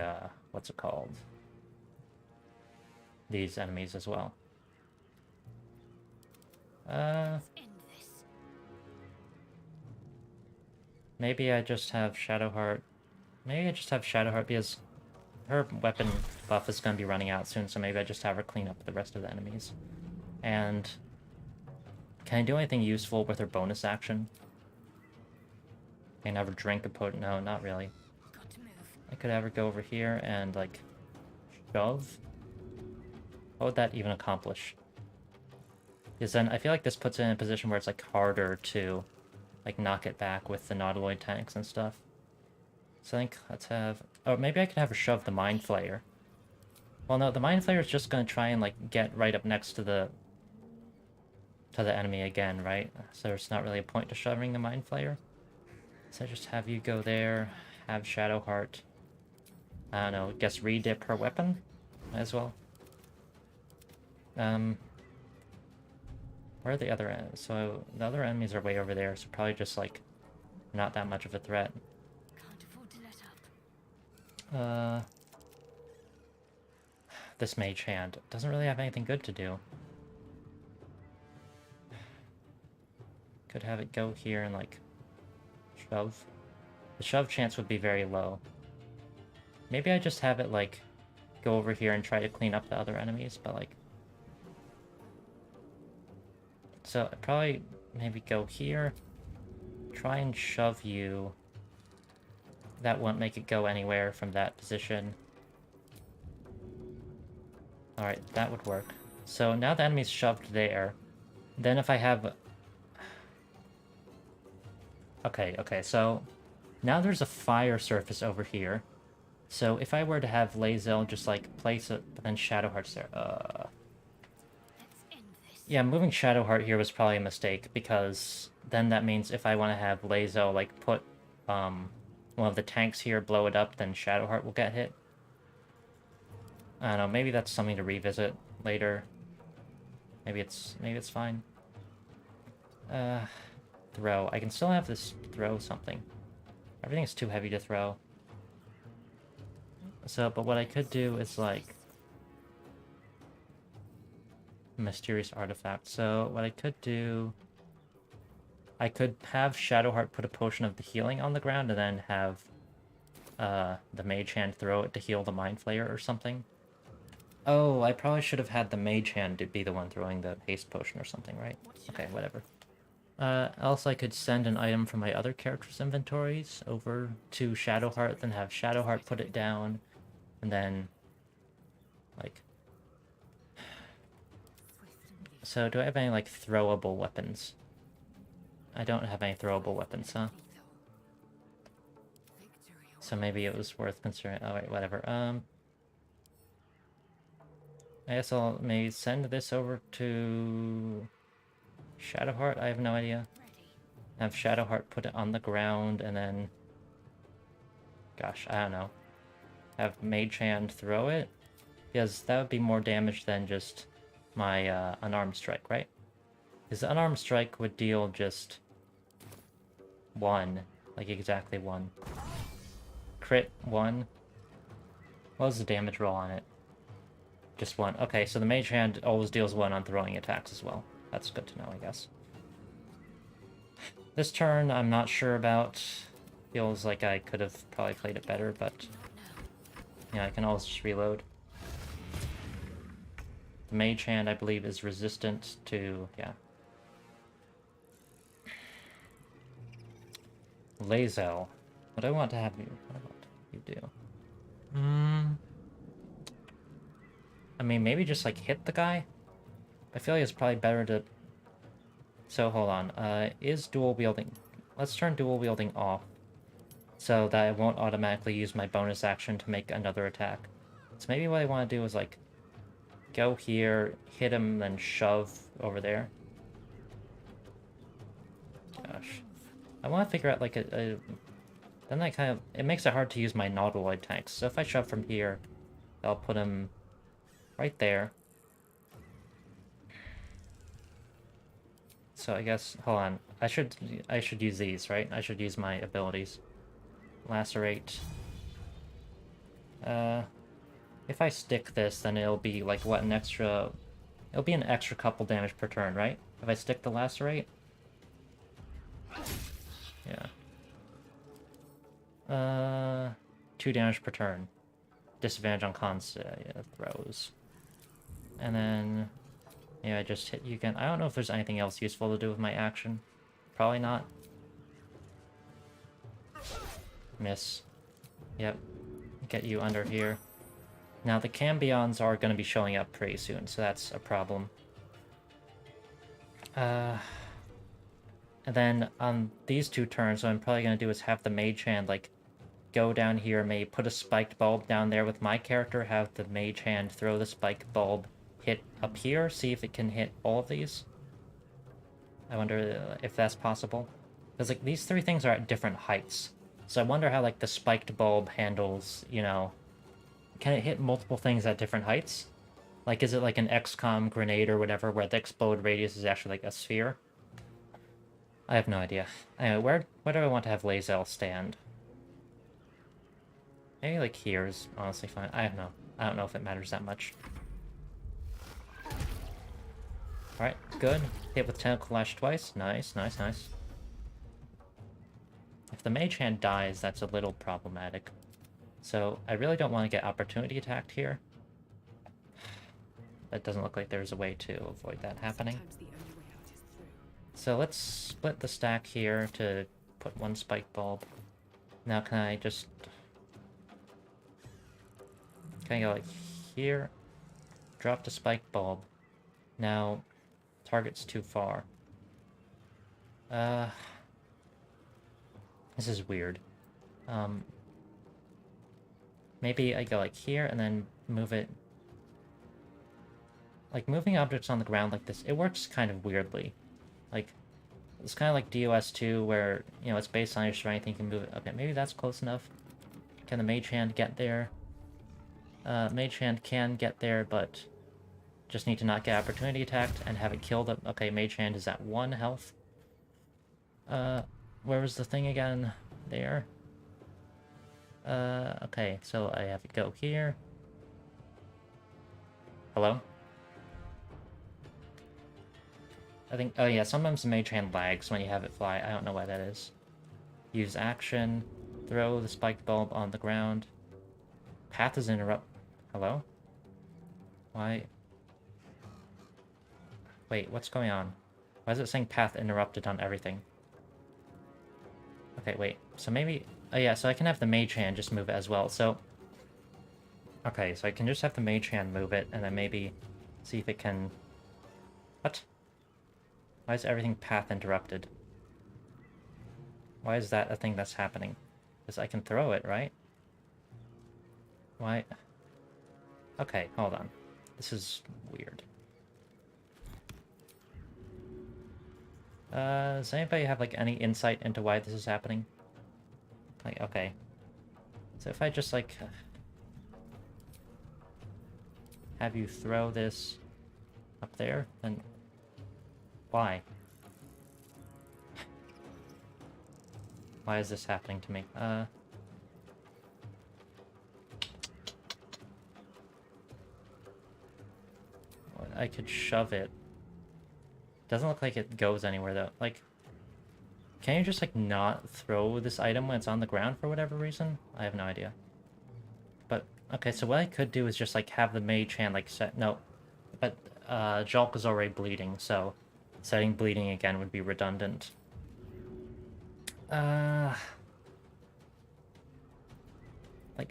what's it called? These enemies as well. Maybe I just have Shadowheart. Maybe I just have Shadowheart because her weapon buff is going to be running out soon, so maybe I just have her clean up the rest of the enemies. And... Can I do anything useful with her bonus action? Can I have her drink a potion? No, not really. I could have her go over here and, like, shove. What would that even accomplish? Because then I feel like this puts it in a position where it's, like, harder to, like, knock it back with the Nautiloid tanks and stuff. So I think let's have... Oh, maybe I can have her shove the Mind Flayer. Well, no, the Mind Flayer is just going to try and, like, get right up next to the enemy again, right? So there's not really a point to shoving the Mind Flayer. So I just have you go there, have Shadowheart. I don't know, guess redip her weapon as well. Where are the other enemies? So the other enemies are way over there, so probably just like not that much of a threat. Can't afford to let up. This mage hand doesn't really have anything good to do. Could have it go here and like shove. The shove chance would be very low. Maybe I just have it like go over here and try to clean up the other enemies, but like... So I'd probably maybe go here, try and shove you that won't make it go anywhere from that position. Alright, that would work. So now the enemy's shoved there. Then if I have... Okay, so now there's a fire surface over here. So if I were to have Lae'zel just like place it, but then Shadowheart's there, yeah, moving Shadowheart here was probably a mistake, because then that means if I want to have Lae'zel like put one of the tanks here, blow it up, then Shadowheart will get hit. I don't know, maybe that's something to revisit later. Maybe it's fine. Throw. I can still have this throw something. Everything's too heavy to throw. So, but what I could do is like... mysterious artifact. So, what I could do... I could have Shadowheart put a potion of the healing on the ground and then have the Mage Hand throw it to heal the Mind Flayer or something. Oh, I probably should have had the Mage Hand to be the one throwing the haste potion or something, right? Okay, whatever. Else I could send an item from my other characters' inventories over to Shadowheart, then have Shadowheart put it down, and then, like... So, do I have any, like, throwable weapons? I don't have any throwable weapons, huh? So maybe it was worth considering. Oh, wait, whatever. I guess I'll maybe send this over to... Shadowheart? I have no idea. Have Shadowheart put it on the ground, and then... Gosh, I don't know. Have Mage Hand throw it? Because that would be more damage than just my unarmed strike, right? Because the unarmed strike would deal just... 1. Like, exactly 1. Crit 1. What was the damage roll on it? Just 1. Okay, so the Mage Hand always deals 1 on throwing attacks as well. That's good to know, I guess. This turn, I'm not sure about. Feels like I could have probably played it better, but... yeah, I can always just reload. The Mage Hand, I believe, is resistant to... yeah. Lae'zel. What do I want to have you... what do I want you do? I mean, maybe just, like, hit the guy? I feel like it's probably better to... So, hold on. Is dual wielding... Let's turn dual wielding off, so that I won't automatically use my bonus action to make another attack. So maybe what I want to do is, like, go here, hit him, then shove over there. Gosh. I want to figure out, like, then that kind of... it makes it hard to use my Nautiloid tanks. So if I shove from here, I'll put him right there. So I guess... hold on. I should use these, right? I should use my abilities. Lacerate. If I stick this, then it'll be, like, what, an extra... it'll be an extra couple damage per turn, right? If I stick the Lacerate? Yeah. 2 damage per turn. Disadvantage on cons throws. And then... yeah, I just hit you again. I don't know if there's anything else useful to do with my action. Probably not. Miss. Yep. Get you under here. Now, the Cambions are going to be showing up pretty soon, so that's a problem. And then on these 2 turns, what I'm probably going to do is have the Mage Hand, like, go down here, maybe put a spiked bulb down there with my character, have the Mage Hand throw the spiked bulb, hit up here, see if it can hit all of these. I wonder if that's possible. Because, like, these 3 things are at different heights. So I wonder how, like, the spiked bulb handles, you know... can it hit multiple things at different heights? Like, is it like an XCOM grenade or whatever, where the explode radius is actually like a sphere? I have no idea. Anyway, where do I want to have Lae'zel stand? Maybe, like, here is honestly fine. I don't know. I don't know if it matters that much. Alright, good. Hit with Tentacle Lash twice. Nice, nice, nice. If the Mage Hand dies, that's a little problematic. So, I really don't want to get opportunity attacked here. It doesn't look like there's a way to avoid that happening. So let's split the stack here to put 1 spike bulb. Now can I just... Can I go like here? Drop the spike bulb. Now, target's too far. This is weird. Maybe I go like here and then move it. Like moving objects on the ground like this, it works kind of weirdly. Like, it's kind of like DOS2 where, you know, it's based on your strength and you can move it. Okay, maybe that's close enough. Can the mage hand get there? Mage hand can get there, but just need to not get opportunity attacked and have it kill the... Okay, mage hand is at 1 health. Where was the thing again? There. Okay, so I have to go here. Hello? I think... Oh yeah, sometimes the mage hand lags when you have it fly. I don't know why that is. Use action. Throw the spiked bulb on the ground. Path is interrupt... Hello? Why? Wait, what's going on? Why is it saying path interrupted on everything? Okay, wait. So maybe... Oh yeah, so I can have the mage hand just move it as well. So... Okay, so I can just have the mage hand move it, and then maybe see if it can... What? Why is everything path interrupted? Why is that a thing that's happening? Because I can throw it, right? Why? Okay, hold on. This is weird. Does anybody have, like, any insight into why this is happening? Like, okay. So if I just, like... have you throw this up there, then... Why? Why is this happening to me? I could shove it. Doesn't look like it goes anywhere though. Like, can you just like not throw this item when it's on the ground for whatever reason? I have no idea. But okay, so what I could do is just like have the mage hand like set. No, but Jolk is already bleeding, so setting bleeding again would be redundant. Like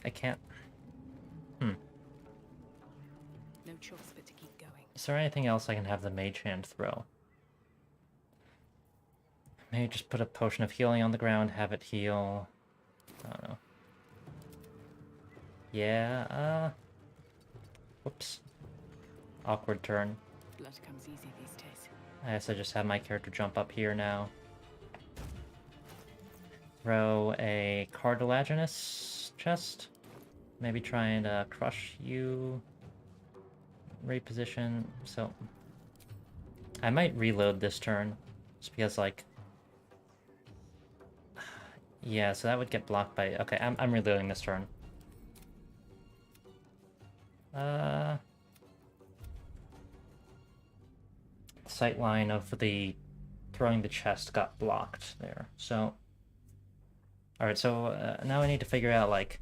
I can't. No choice but to keep going. Is there anything else I can have the mage hand throw? Maybe just put a potion of healing on the ground, have it heal. I don't know. Yeah, whoops. Awkward turn. Blood comes easy these days. I guess I just have my character jump up here now. Throw a cartilaginous chest. Maybe try and crush you. Reposition. So I might reload this turn. Just because like... Yeah, so that would get blocked by... Okay, I'm reloading this turn. Sightline of the throwing the chest got blocked there. So... Alright, so now I need to figure out, like,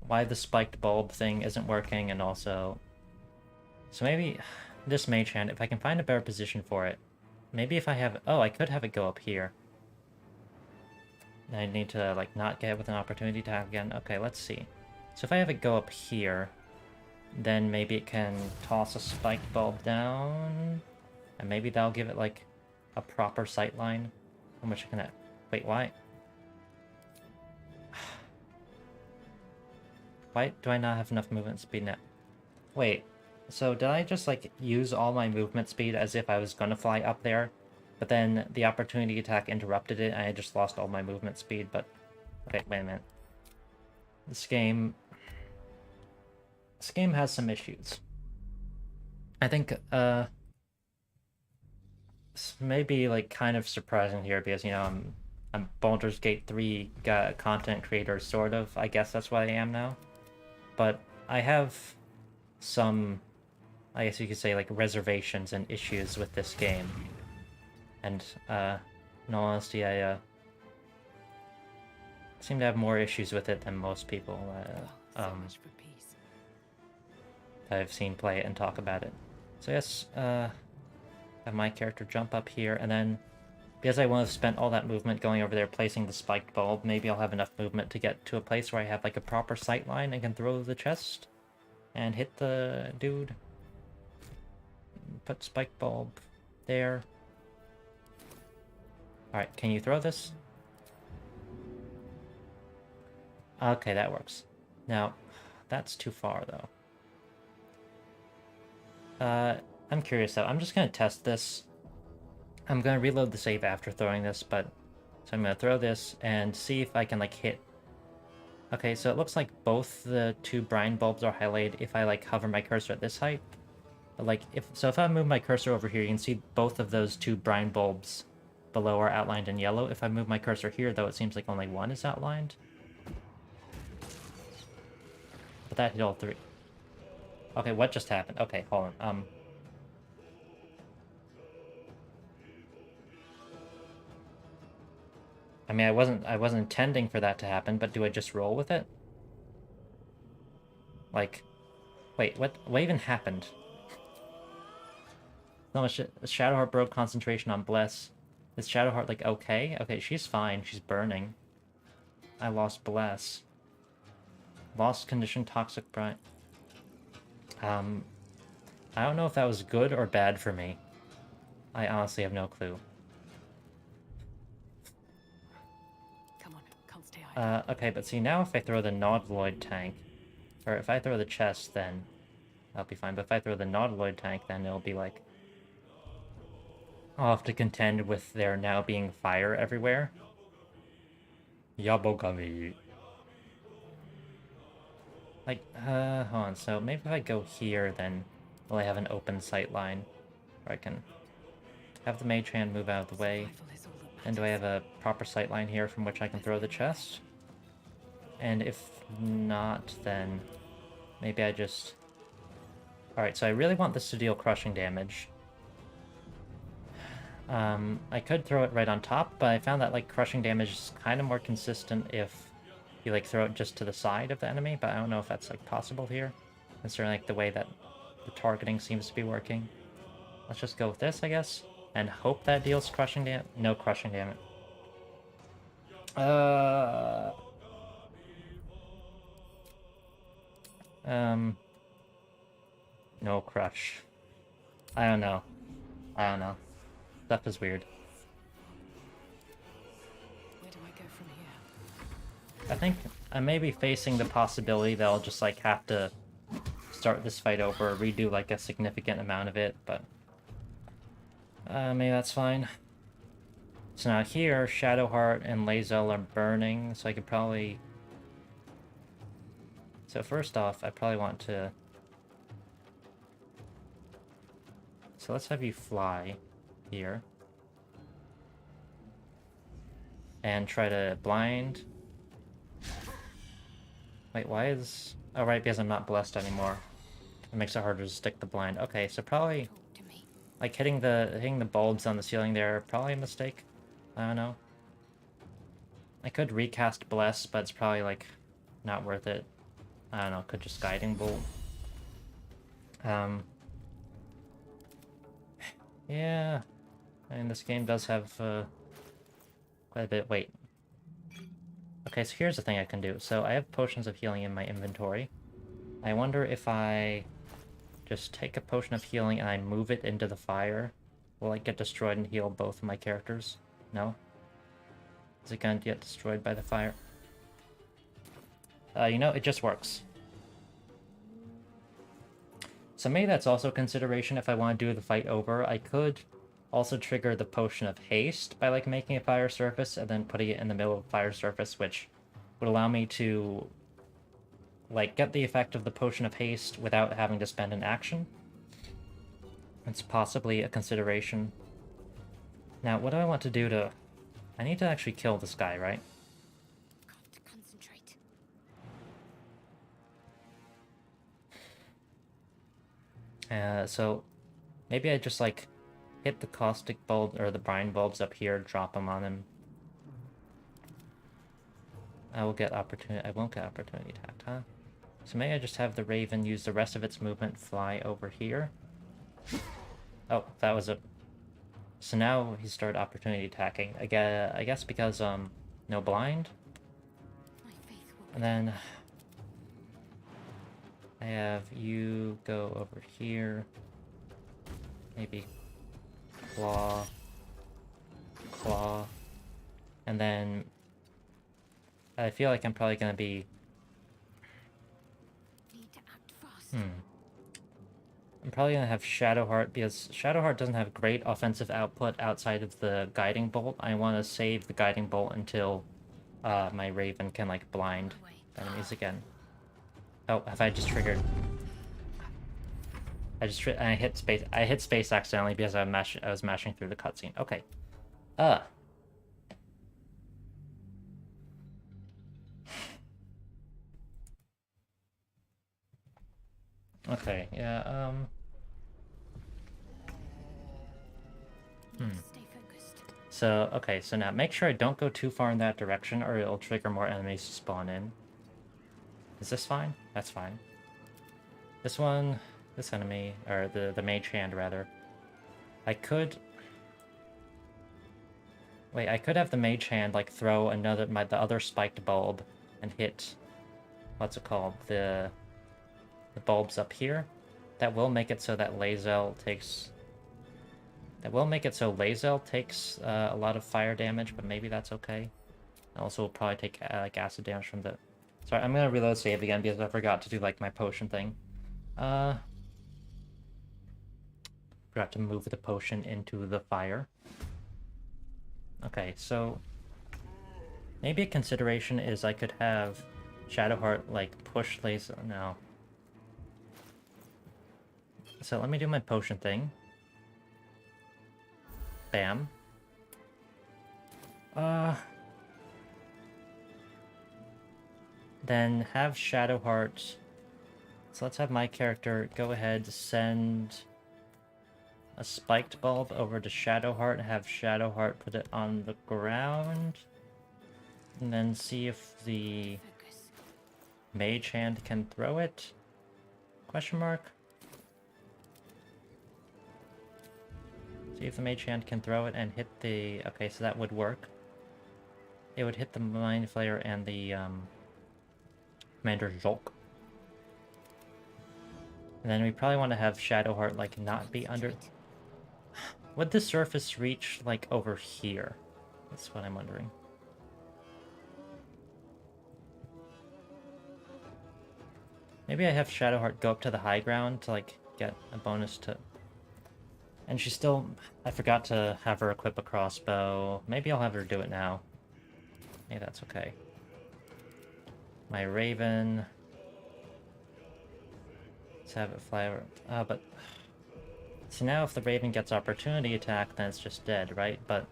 why the spiked bulb thing isn't working, and also... So maybe this mage hand, if I can find a better position for it, maybe if I have... Oh, I could have it go up here. I need to, like, not get it with an opportunity attack again. Okay, let's see. So if I have it go up here, then maybe it can toss a spiked bulb down, and maybe that'll give it, like, a proper sightline on which it can... Wait, why? Why do I not have enough movement speed now? Wait, so did I just, like, use all my movement speed as if I was gonna fly up there? But then the opportunity attack interrupted it, and I just lost all my movement speed, but... Okay, wait a minute. This game has some issues. I think, this may be, like, kind of surprising here, because, you know, I'm Baldur's Gate 3 content creator, sort of. I guess that's what I am now. But I have some, I guess you could say, like, reservations and issues with this game. And, in all honesty, I, seem to have more issues with it than most people, So much for peace. that I've seen play it and talk about it. So yes, have my character jump up here, and then because I won't have spent all that movement going over there placing the spiked bulb, maybe I'll have enough movement to get to a place where I have like a proper sight line and can throw the chest and hit the dude. Put spiked bulb there. Alright, can you throw this? Okay, that works. Now, that's too far though. I'm curious though. I'm just gonna test this. I'm gonna reload the save after throwing this, but so I'm gonna throw this and see if I can like hit. Okay, so it looks like both the two brine bulbs are highlighted if I like hover my cursor at this height. But like if I move my cursor over here, you can see both of those two brine bulbs below are outlined in yellow. If I move my cursor here, though, it seems like only one is outlined. But that hit all three. Okay, what just happened? Okay, hold on. I mean, I wasn't intending for that to happen, but do I just roll with it? Like, wait, what even happened? No, Shadowheart broke concentration on Bless. Is Shadowheart like okay? Okay, she's fine. She's burning. I lost Bless. Lost condition toxic brine. I don't know if that was good or bad for me. I honestly have no clue. Come on, can't stay idle. Okay, but see, now if I throw the Nautiloid tank, or if I throw the chest, then that'll be fine. But if I throw the Nautiloid tank, then it'll be like I'll have to contend with there now being fire everywhere. Yabogami. Like, hold on, so maybe if I go here, then will I have an open sight line where I can have the mage hand move out of the way. And do I have a proper sight line here from which I can throw the chest? And if not, then maybe I just... Alright, so I really want this to deal crushing damage. I could throw it right on top, but I found that like crushing damage is kind of more consistent if you like throw it just to the side of the enemy, but I don't know if that's like possible here. Considering like the way that the targeting seems to be working. Let's just go with this, I guess, and hope that deals crushing damage. No crushing damage. No crush. I don't know. Stuff is weird. Where do I go from here? I think I may be facing the possibility that I'll just like have to start this fight over or redo like a significant amount of it, but maybe that's fine. So now here, Shadowheart and Lae'zel are burning, so I could probably... So first off, I probably want to... So let's have you fly here. And try to blind. Wait, why is... Oh, right, because I'm not blessed anymore. It makes it harder to stick the blind. Okay, so probably... Talk to me. Like, hitting the bulbs on the ceiling there, probably a mistake. I don't know. I could recast Bless, but it's probably, like, not worth it. I don't know, could just Guiding Bolt. Yeah. I mean, this game does have, quite a bit. Wait. Okay, so here's the thing I can do. So I have potions of healing in my inventory. I wonder if I just take a potion of healing and I move it into the fire. Will it get destroyed and heal both of my characters? No? Is it gonna get destroyed by the fire? You know, it just works. So maybe that's also a consideration if I want to do the fight over. I could also trigger the potion of haste by like making a fire surface and then putting it in the middle of a fire surface, which would allow me to like get the effect of the potion of haste without having to spend an action. It's possibly a consideration. Now, what do I want to do to... I need to actually kill this guy, right? Got to concentrate. So maybe I just like hit the caustic bulb or the brine bulbs up here, drop them on him. I won't get opportunity attacked, huh? So maybe I just have the Raven use the rest of its movement, fly over here. Oh, that was a... So now he started opportunity attacking. I guess because, no blind? My faith will And then I have you go over here. Maybe claw, claw. And then I feel like I'm probably gonna be... need to act fast. I'm probably gonna have Shadowheart because Shadowheart doesn't have great offensive output outside of the Guiding Bolt. I want to save the Guiding Bolt until my Raven can like blind enemies again. Oh, have I just triggered? I hit space. I hit space accidentally because I was mashing through the cutscene. Okay. Okay. Yeah. Need to stay focused. So okay. So now make sure I don't go too far in that direction, or it'll trigger more enemies to spawn in. Is this fine? That's fine. This one, this enemy, or the mage hand rather. I could... Wait, I could have the mage hand like throw the other spiked bulb and hit... What's it called? The bulbs up here. That will make it so that Lae'zel takes... That will make it so Lae'zel takes a lot of fire damage, but maybe that's okay. Also, will probably take like acid damage from the... Sorry, I'm gonna reload save again because I forgot to do like my potion thing. Forgot to move the potion into the fire. Okay, so maybe a consideration is I could have Shadowheart like push Lae'zel. No. So let me do my potion thing. Bam. Then have Shadowheart. So let's have my character go ahead, send a spiked bulb over to Shadowheart and have Shadowheart put it on the ground. And then see if the Focus. mage hand can throw it? Question mark? See if the mage hand can throw it and hit the... Okay, so that would work. It would hit the Mind Flayer and the Commander Jolk. And then we probably want to have Shadowheart like not be under... Would the surface reach like over here? That's what I'm wondering. Maybe I have Shadowheart go up to the high ground to like get a bonus to... And she still... I forgot to have her equip a crossbow. Maybe I'll have her do it now. Maybe that's okay. My Raven... Let's have it fly over... but... So now if the Raven gets opportunity attack, then it's just dead, right? But...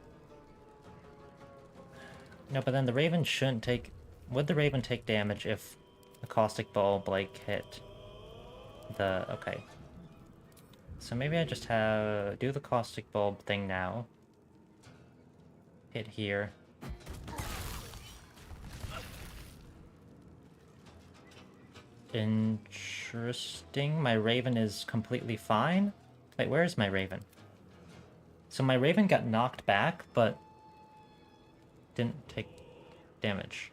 No, but then the Raven shouldn't take... Would the Raven take damage if the Caustic Bulb, like, hit the... Okay. So maybe I just have... Do the Caustic Bulb thing now. Hit here. Interesting. My Raven is completely fine. Wait, where is my Raven? So my Raven got knocked back, but didn't take damage.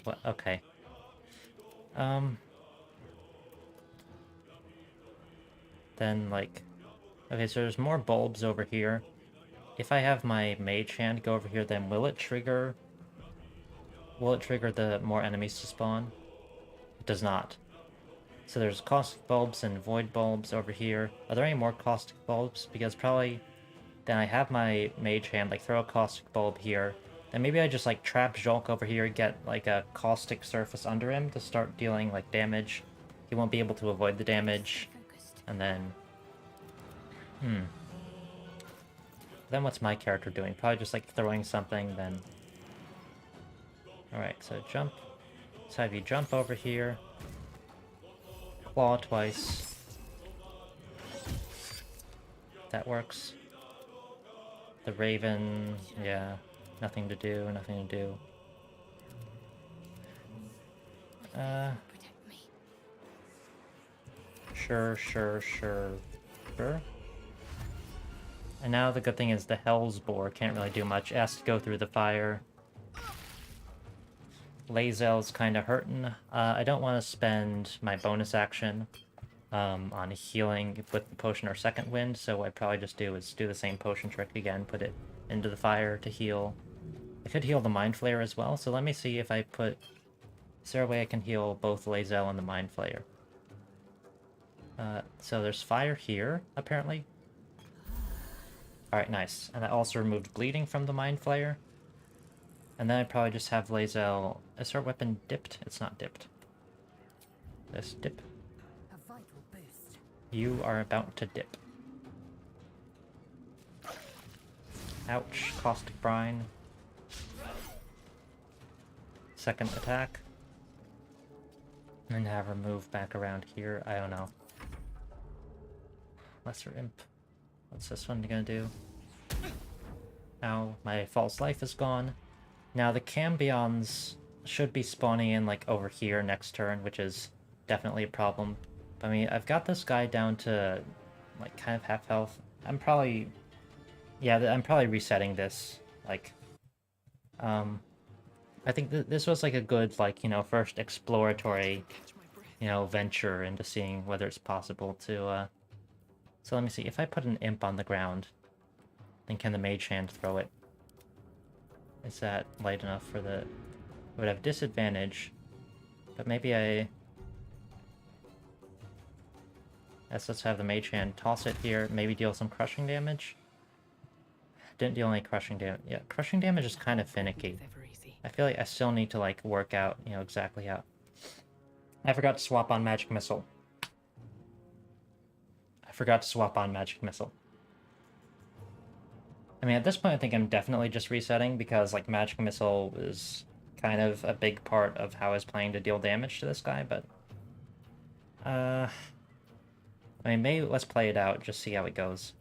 What? Okay. Then, like... Okay, so there's more bulbs over here. If I have my mage hand go over here, then will it trigger... Will it trigger the more enemies to spawn? It does not. So there's caustic bulbs and void bulbs over here. Are there any more caustic bulbs? Because probably... Then I have my mage hand, like throw a caustic bulb here. Then maybe I just like trap Jolk over here, get like a caustic surface under him to start dealing like damage. He won't be able to avoid the damage. And then... Then what's my character doing? Probably just like throwing something, then... Alright, so jump. Let's have you jump over here. Claw twice. That works. The Raven, yeah. Nothing to do, nothing to do. Sure. And now the good thing is the Hell's Boar can't really do much. It has to go through the fire. Lae'zel's kind of hurting. I don't want to spend my bonus action on healing with the potion or second wind, so what I'd probably just do is do the same potion trick again, put it into the fire to heal. I could heal the Mind Flayer as well, so let me see if I put... Is there a way I can heal both Lae'zel and the Mind Flayer? So there's fire here, apparently. Alright, nice. And I also removed bleeding from the Mind Flayer. And then I'd probably just have Lae'zel... Is her weapon dipped? It's not dipped. This dip. A vital boost. You are about to dip. Ouch. Caustic Brine. Second attack. And have her move back around here. I don't know. Lesser Imp. What's this one gonna do? Ow, my false life is gone. Now the Cambions should be spawning in like over here next turn, which is definitely a problem. I mean, I've got this guy down to like kind of half health. I'm probably resetting this. Like, I think this was like a good, like, you know, first exploratory, you know, venture into seeing whether it's possible to, So let me see, if I put an imp on the ground, then can the mage hand throw it? Is that light enough for the... I would have disadvantage, but maybe I... Let's have the mage hand toss it here, maybe deal some crushing damage. Didn't deal any crushing damage. Yeah, crushing damage is kind of finicky. I feel like I still need to, like, work out, you know, exactly how... I forgot to swap on Magic Missile. I mean, at this point, I think I'm definitely just resetting, because, like, Magic Missile is kind of a big part of how I was planning to deal damage to this guy, but... I mean, maybe let's play it out, just see how it goes.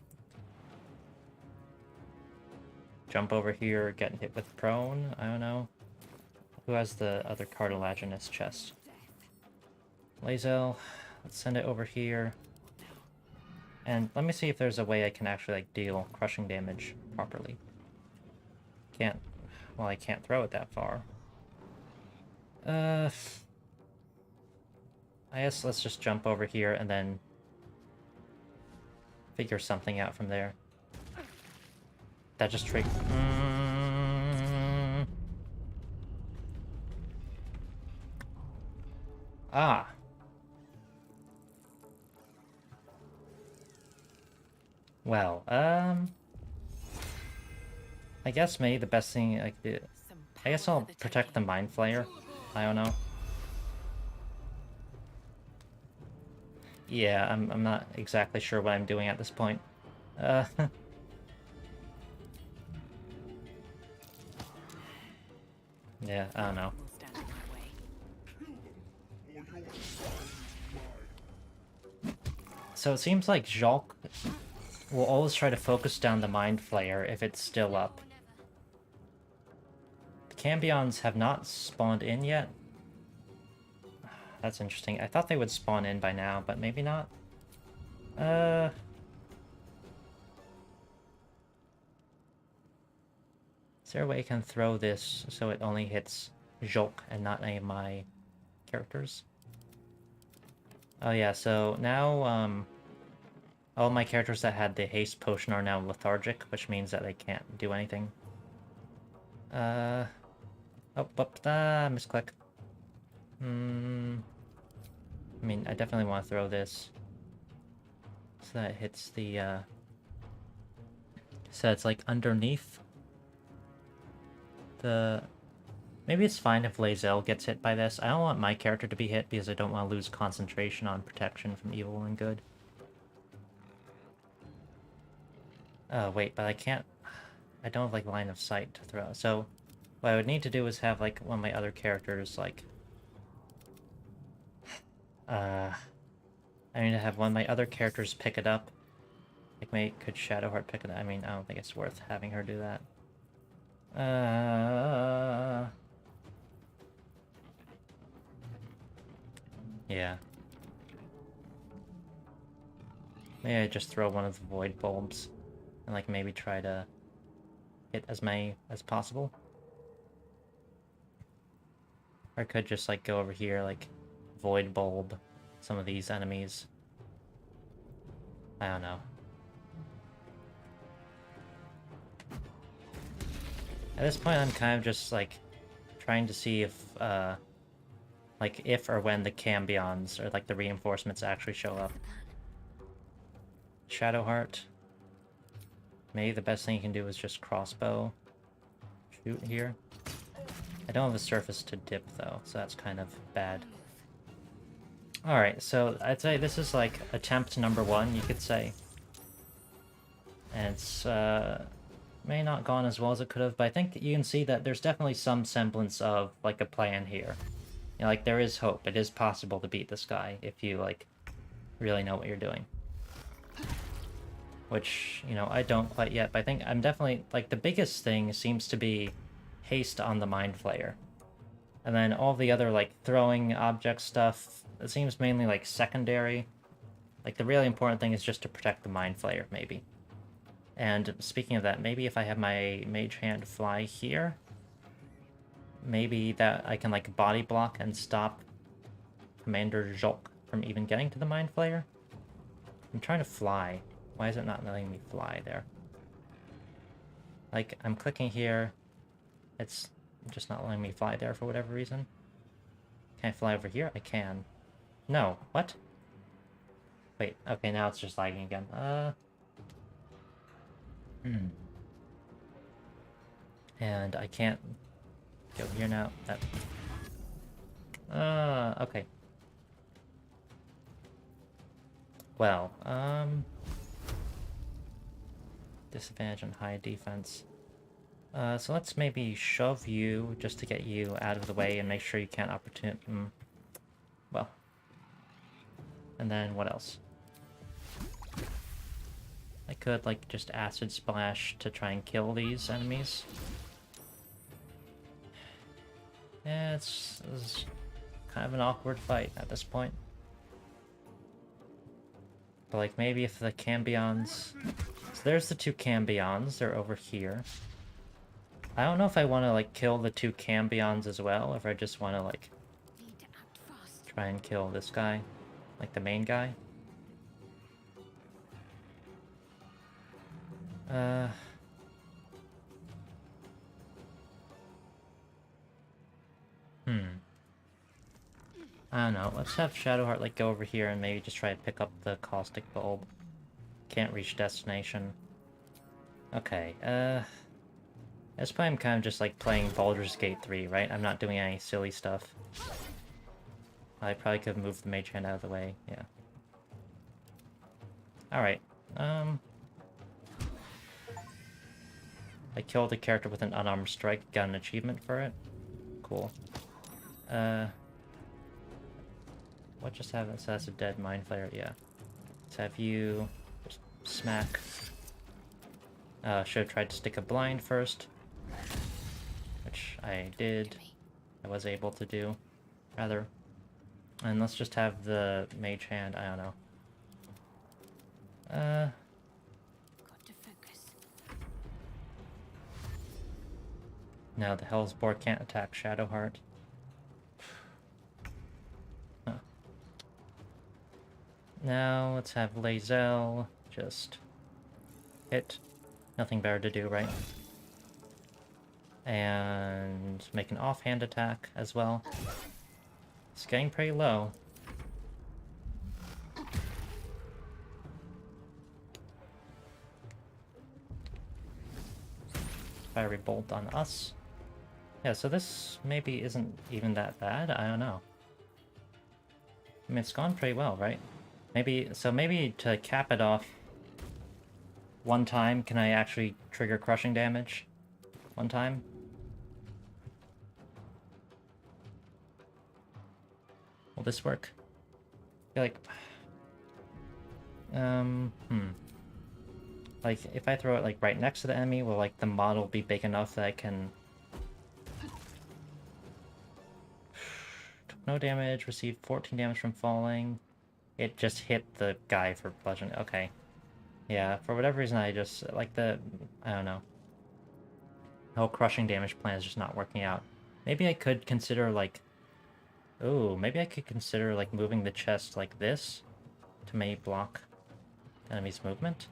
Jump over here, getting hit with prone, I don't know. Who has the other cartilaginous chest? Lae'zel, let's send it over here. And let me see if there's a way I can actually, like, deal crushing damage properly. Can't... Well, I can't throw it that far. I guess let's just jump over here and then... figure something out from there. That just triggered... Ah! Well, I guess maybe the best thing I could do... I guess I'll protect the Mind Flayer. I don't know. Yeah, I'm not exactly sure what I'm doing at this point. Yeah, I don't know. So it seems like Jacques will always try to focus down the Mind Flayer if it's still up. The Cambions have not spawned in yet. That's interesting. I thought they would spawn in by now, but maybe not. Is there a way I can throw this so it only hits Jacques and not any of my characters? Oh yeah, so now, all my characters that had the haste potion are now lethargic, which means that they can't do anything. Oh, misclick. I mean, I definitely want to throw this. So that it hits the, so it's like underneath the... Maybe it's fine if Lae'zel gets hit by this. I don't want my character to be hit because I don't want to lose concentration on protection from evil and good. Oh, wait, but I can't... I don't have, like, line of sight to throw. So, what I would need to do is have, like, one of my other characters, like... I need to have one of my other characters pick it up. Like, maybe could Shadowheart pick it up? I mean, I don't think it's worth having her do that. Yeah. Maybe I just throw one of the void bulbs and like maybe try to hit as many as possible. Or I could just like go over here, like void bulb some of these enemies. I don't know. At this point, I'm kind of just like trying to see if like if or when the cambions or like the reinforcements actually show up. Shadowheart. Maybe the best thing you can do is just crossbow. Shoot here. I don't have a surface to dip though, so that's kind of bad. Alright, so I'd say this is like attempt number 1, you could say. And it's may not gone as well as it could have, but I think you can see that there's definitely some semblance of like a plan here. You know, like there is hope. It is possible to beat this guy if you like really know what you're doing. Which, you know, I don't quite yet, but I think I'm definitely like the biggest thing seems to be haste on the Mind Flayer. And then all the other like throwing object stuff, it seems mainly like secondary. Like the really important thing is just to protect the Mind Flayer, maybe. And speaking of that, maybe if I have my Mage Hand fly here, maybe that I can like body block and stop Commander Jolk from even getting to the Mind Flayer. I'm trying to fly. Why is it not letting me fly there? Like, I'm clicking here. It's just not letting me fly there for whatever reason. Can I fly over here? I can. No. What? Wait. Okay, now it's just lagging again. And I can't go here now. That. Okay. Well, disadvantage on high defense. So let's maybe shove you just to get you out of the way and make sure you can't well. And then what else? I could like just acid splash to try and kill these enemies. Yeah, it's kind of an awkward fight at this point. But like maybe if the cambions... So there's the 2 cambions, they're over here. I don't know if I want to like kill the 2 cambions as well, or if I just want to like try and kill this guy, like the main guy. I don't know, let's have Shadowheart like go over here and maybe just try to pick up the caustic bulb. Can't reach destination. Okay, this point I'm kind of just like playing Baldur's Gate 3, right? I'm not doing any silly stuff. I probably could have moved the Mage Hand out of the way, yeah. Alright, I killed a character with an unarmed strike, got an achievement for it. Cool. What just happened? So that's a dead Mind Flayer, yeah. Let's have you just smack. Should have tried to stick a blind first. Which I did. I was able to do, rather. And let's just have the Mage Hand, I don't know. Got to focus. No, the Hellsboar can't attack Shadowheart. Huh. Now, let's have Lae'zel just hit. Nothing better to do, right? And make an offhand attack as well. It's getting pretty low. Fiery bolt on us. Yeah, so this maybe isn't even that bad. I don't know. I mean, it's gone pretty well, right? Maybe to cap it off one time, can I actually trigger crushing damage? One time? Will this work? I feel like... Like, if I throw it, like, right next to the enemy, will, like, the model be big enough that I can... Took no damage, received 14 damage from falling. it just hit the guy for bludgeoning. Okay. Yeah, for whatever reason I just, like I don't know. The whole crushing damage plan is just not working out. Maybe I could consider, like... Ooh, maybe I could consider, like, moving the chest like this to maybe block the enemy's movement.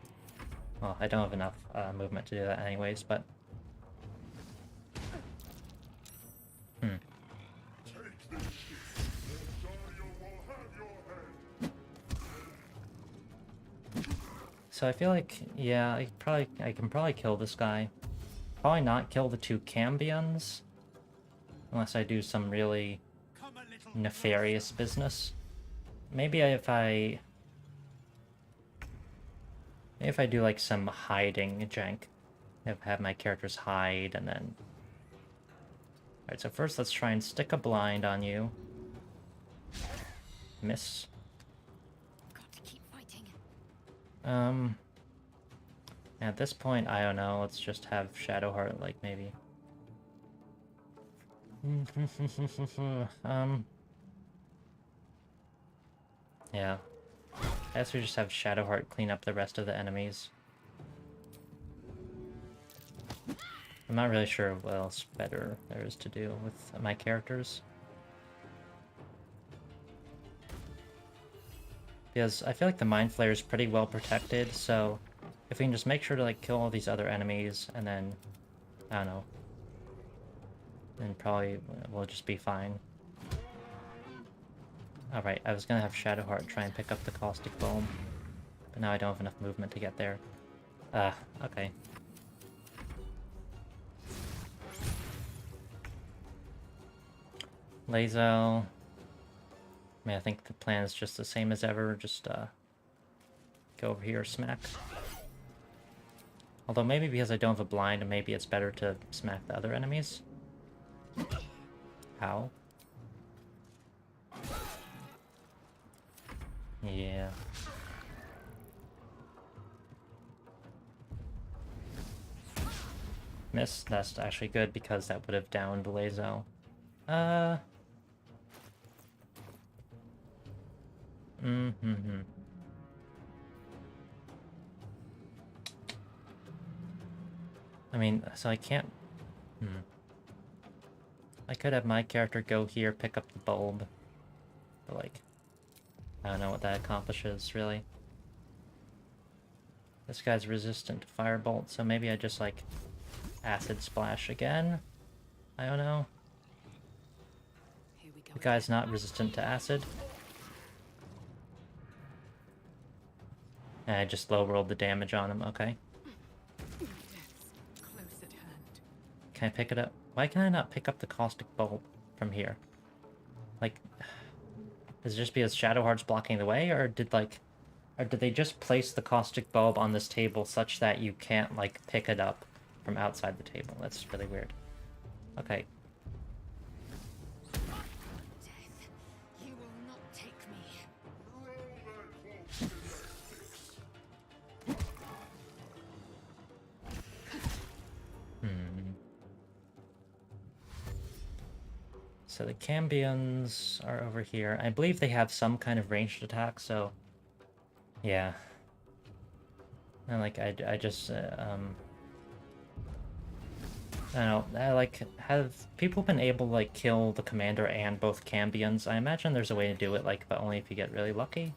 Well, I don't have enough movement to do that anyways, but... So I feel like, yeah, I can probably kill this guy. Probably not kill the two Cambions. Unless I do some really nefarious business. Maybe if I do like some hiding jank. Have my characters hide and then... Alright, so first let's try and stick a blind on you. Miss. Got to keep fighting. At this point, I don't know, let's just have Shadowheart, like, maybe. Yeah. I guess we just have Shadowheart clean up the rest of the enemies. I'm not really sure what else better there is to do with my characters. Because I feel like the Mind Flayer is pretty well protected, so if we can just make sure to like kill all these other enemies and then, I don't know, then probably we'll just be fine. Alright, I was gonna have Shadowheart try and pick up the Caustic Bulb, but now I don't have enough movement to get there. Okay. Lae'zel. I mean, I think the plan is just the same as ever, just go over here, smack. Although maybe because I don't have a blind, maybe it's better to smack the other enemies. Ow. Yeah. Miss, that's actually good because that would have downed Lae'zel. I mean, so I can't... I could have my character go here, pick up the bulb. But, like, I don't know what that accomplishes, really. This guy's resistant to Firebolt, so maybe I just, like, Acid Splash again? I don't know. The guy's not resistant to acid. And I just low-rolled the damage on him, okay. Can I pick it up? Why can I not pick up the Caustic Bulb from here? Like, is it just because Shadowheart's blocking the way, or did they just place the Caustic Bulb on this table such that you can't, like, pick it up from outside the table? That's really weird. Okay. You will not take me. So the Cambions are over here. I believe they have some kind of ranged attack, so... Yeah. And, like, I just, I don't know, have people been able to, like, kill the commander and both Cambions? I imagine there's a way to do it, like, but only if you get really lucky.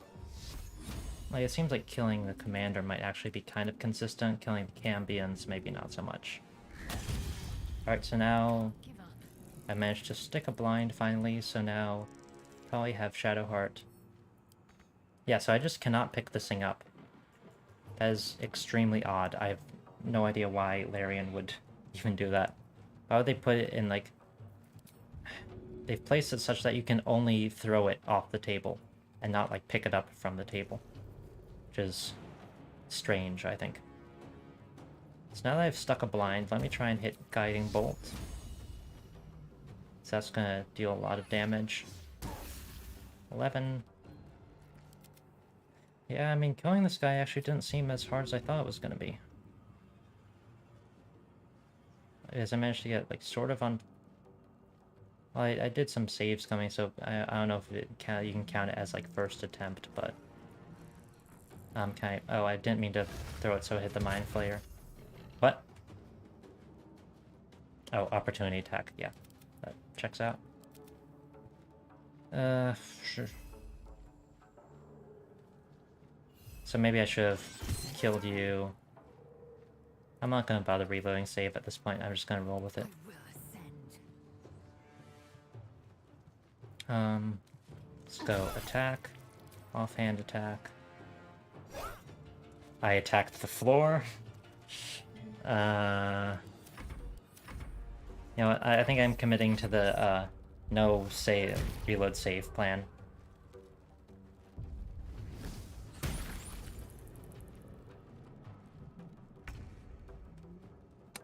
Like, it seems like killing the commander might actually be kind of consistent, killing the Cambions maybe not so much. Alright, so now I managed to stick a blind finally, so now probably have Shadowheart. Yeah, so I just cannot pick this thing up. That is extremely odd. I have no idea why Larian would even do that. Why would they put it in, like... They've placed it such that you can only throw it off the table and not, like, pick it up from the table. Which is strange, I think. So now that I've stuck a blind, let me try and hit Guiding Bolt. So that's gonna deal a lot of damage. 11. Yeah, I mean, killing this guy actually didn't seem as hard as I thought it was gonna be. Because I managed to get, like, sort of on... Well, I did some saves coming, so I don't know if you can count it as like first attempt, but oh, I didn't mean to throw it so it hit the Mind Flayer. What? Oh, opportunity attack. Yeah, that checks out. Sure. So maybe I should have killed you. I'm not gonna bother reloading save at this point. I'm just gonna roll with it. Let's go attack, offhand attack. I attacked the floor. You know what? I think I'm committing to the no save, reload save plan.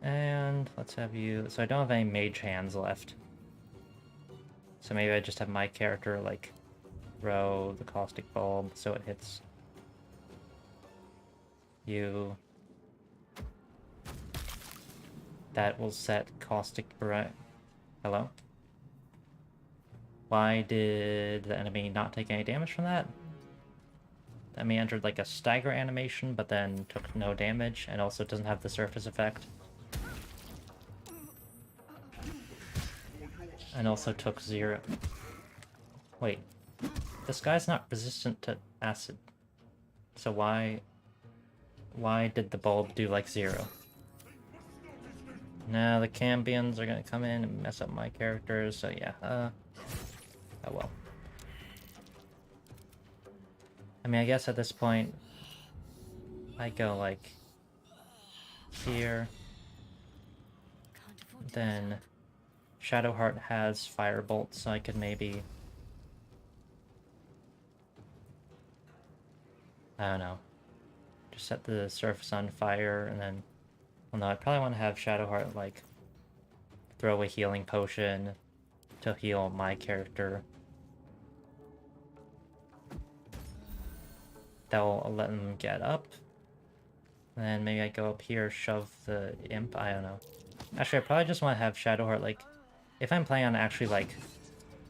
And let's have you. So I don't have any mage hands left. So maybe I just have my character like throw the caustic bulb so it hits you. That will set caustic. Hello? Why did the enemy not take any damage from that? The enemy entered like a stagger animation, but then took no damage, and also doesn't have the surface effect. And also took 0. Wait, this guy's not resistant to acid. So why did the bulb do like 0? Now the Cambions are gonna come in and mess up my characters, so yeah, oh well. I mean, I guess at this point, I go like here, then Shadowheart has Firebolt, so I could maybe, I don't know, just set the surface on fire, and then, well no, I probably want to have Shadowheart like throw a healing potion to heal my character. That'll let them get up. And then maybe I go up here, shove the imp, I don't know. Actually, I probably just want to have Shadowheart, like, if I'm planning on actually, like,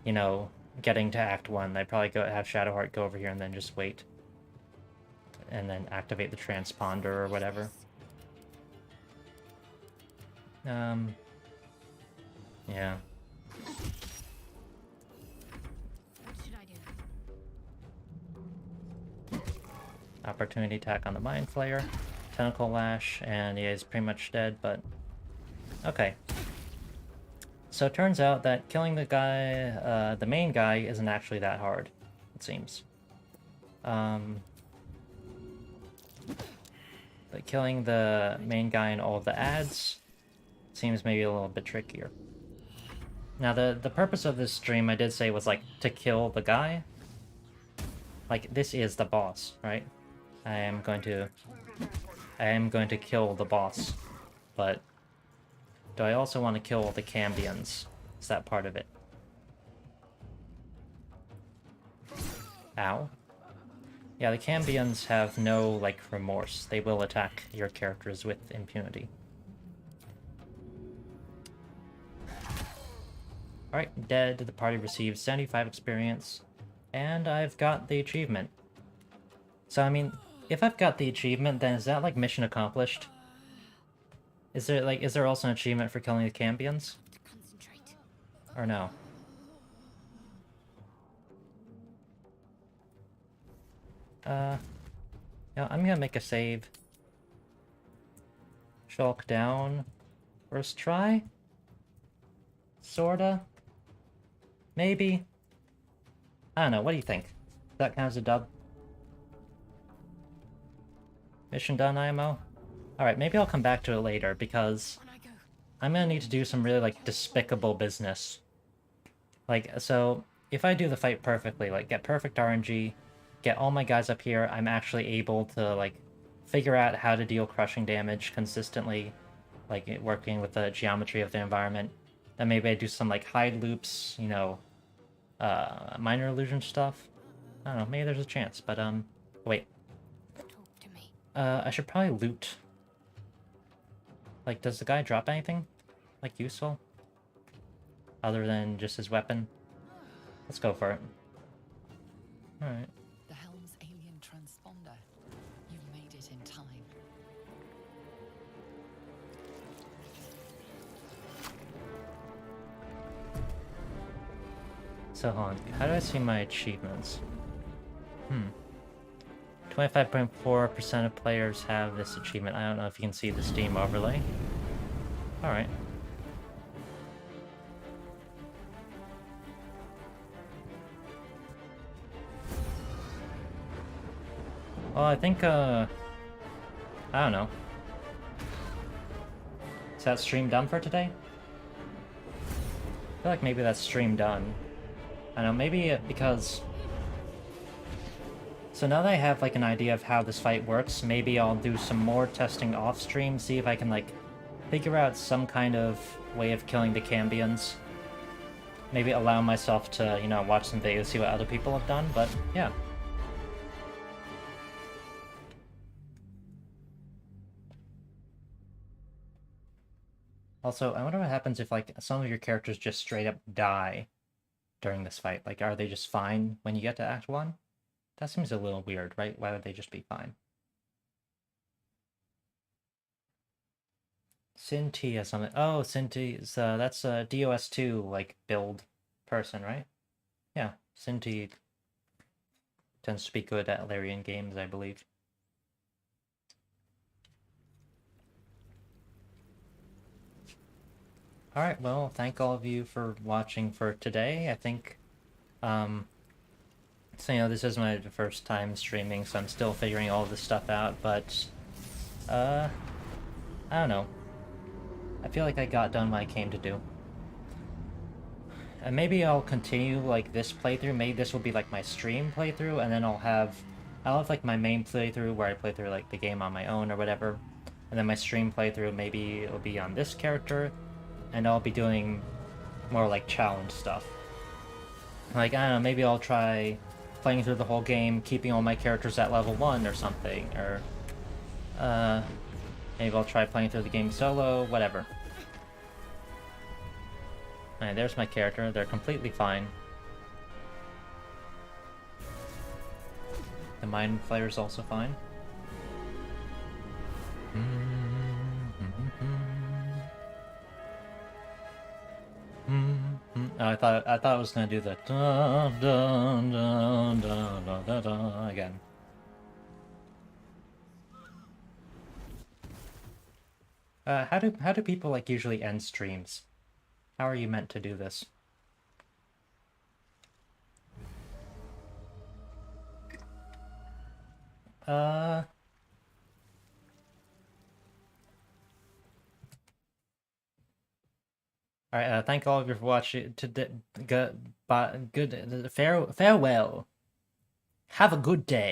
you know, getting to Act 1, I'd probably have Shadowheart go over here and then just wait. And then activate the transponder or whatever. Yeah. Opportunity attack on the Mind Flayer, Tentacle Lash, and yeah, he's pretty much dead, but... Okay. So it turns out that killing the guy, the main guy, isn't actually that hard, it seems. But killing the main guy in all of the ads seems maybe a little bit trickier. Now, the purpose of this stream, I did say, was, like, to kill the guy. Like, this is the boss, right? I am going to kill the boss, but do I also want to kill the Cambions? Is that part of it? Ow. Yeah, the Cambions have no, like, remorse. They will attack your characters with impunity. Alright, dead. The party receives 75 experience, and I've got the achievement. So, I mean, if I've got the achievement, then is that, like, mission accomplished? Is there also an achievement for killing the Cambions? Or no? Yeah, I'm gonna make a save. Shulk down. First try? Sorta? Maybe? I don't know, what do you think? Does that count as a dub? Mission done, IMO? Alright, maybe I'll come back to it later, because I'm gonna need to do some really, like, despicable business. Like, so, if I do the fight perfectly, like, get perfect RNG, get all my guys up here, I'm actually able to, like, figure out how to deal crushing damage consistently, like, working with the geometry of the environment. Then maybe I do some, like, hide loops, you know, minor illusion stuff. I don't know, maybe there's a chance, but, wait. I should probably loot. Like, does the guy drop anything? Like, useful? other than just his weapon. Let's go for it. Alright. The helm's alien transponder. You've made it in time. So hold on, how do I see my achievements? 25.4% of players have this achievement. I don't know if you can see the Steam overlay. Alright. Well, I think, I don't know. Is that stream done for today? I feel like maybe that's stream done. I don't know, maybe because... So now that I have, like, an idea of how this fight works, maybe I'll do some more testing off-stream, see if I can, like, figure out some kind of way of killing the Cambions. Maybe allow myself to, you know, watch some videos, see what other people have done, but, yeah. Also, I wonder what happens if, like, some of your characters just straight up die during this fight. Like, are they just fine when you get to Act 1? That seems a little weird, right? Why would they just be fine? Sinti has something. Oh, Sinti is, that's a DOS2, like, build person, right? Yeah, Sinti tends to be good at Larian games, I believe. Alright, well, thank all of you for watching for today. I think, so, you know, this is my first time streaming, so I'm still figuring all this stuff out, but, I don't know. I feel like I got done what I came to do. And maybe I'll continue, like, this playthrough. Maybe this will be, like, my stream playthrough, and then I'll have, like, my main playthrough where I play through, like, the game on my own or whatever. And then my stream playthrough, maybe it'll be on this character, and I'll be doing more, like, challenge stuff. Like, I don't know, maybe I'll try playing through the whole game, keeping all my characters at level 1 or something, or, maybe I'll try playing through the game solo, whatever. Alright, there's my character, they're completely fine. The Mind Flayer's also fine. Oh, I thought I was gonna do the dun dun dun dun dun dun dun again. How do people, like, usually end streams? How are you meant to do this? Alright, thank all of you for watching. Farewell. Have a good day.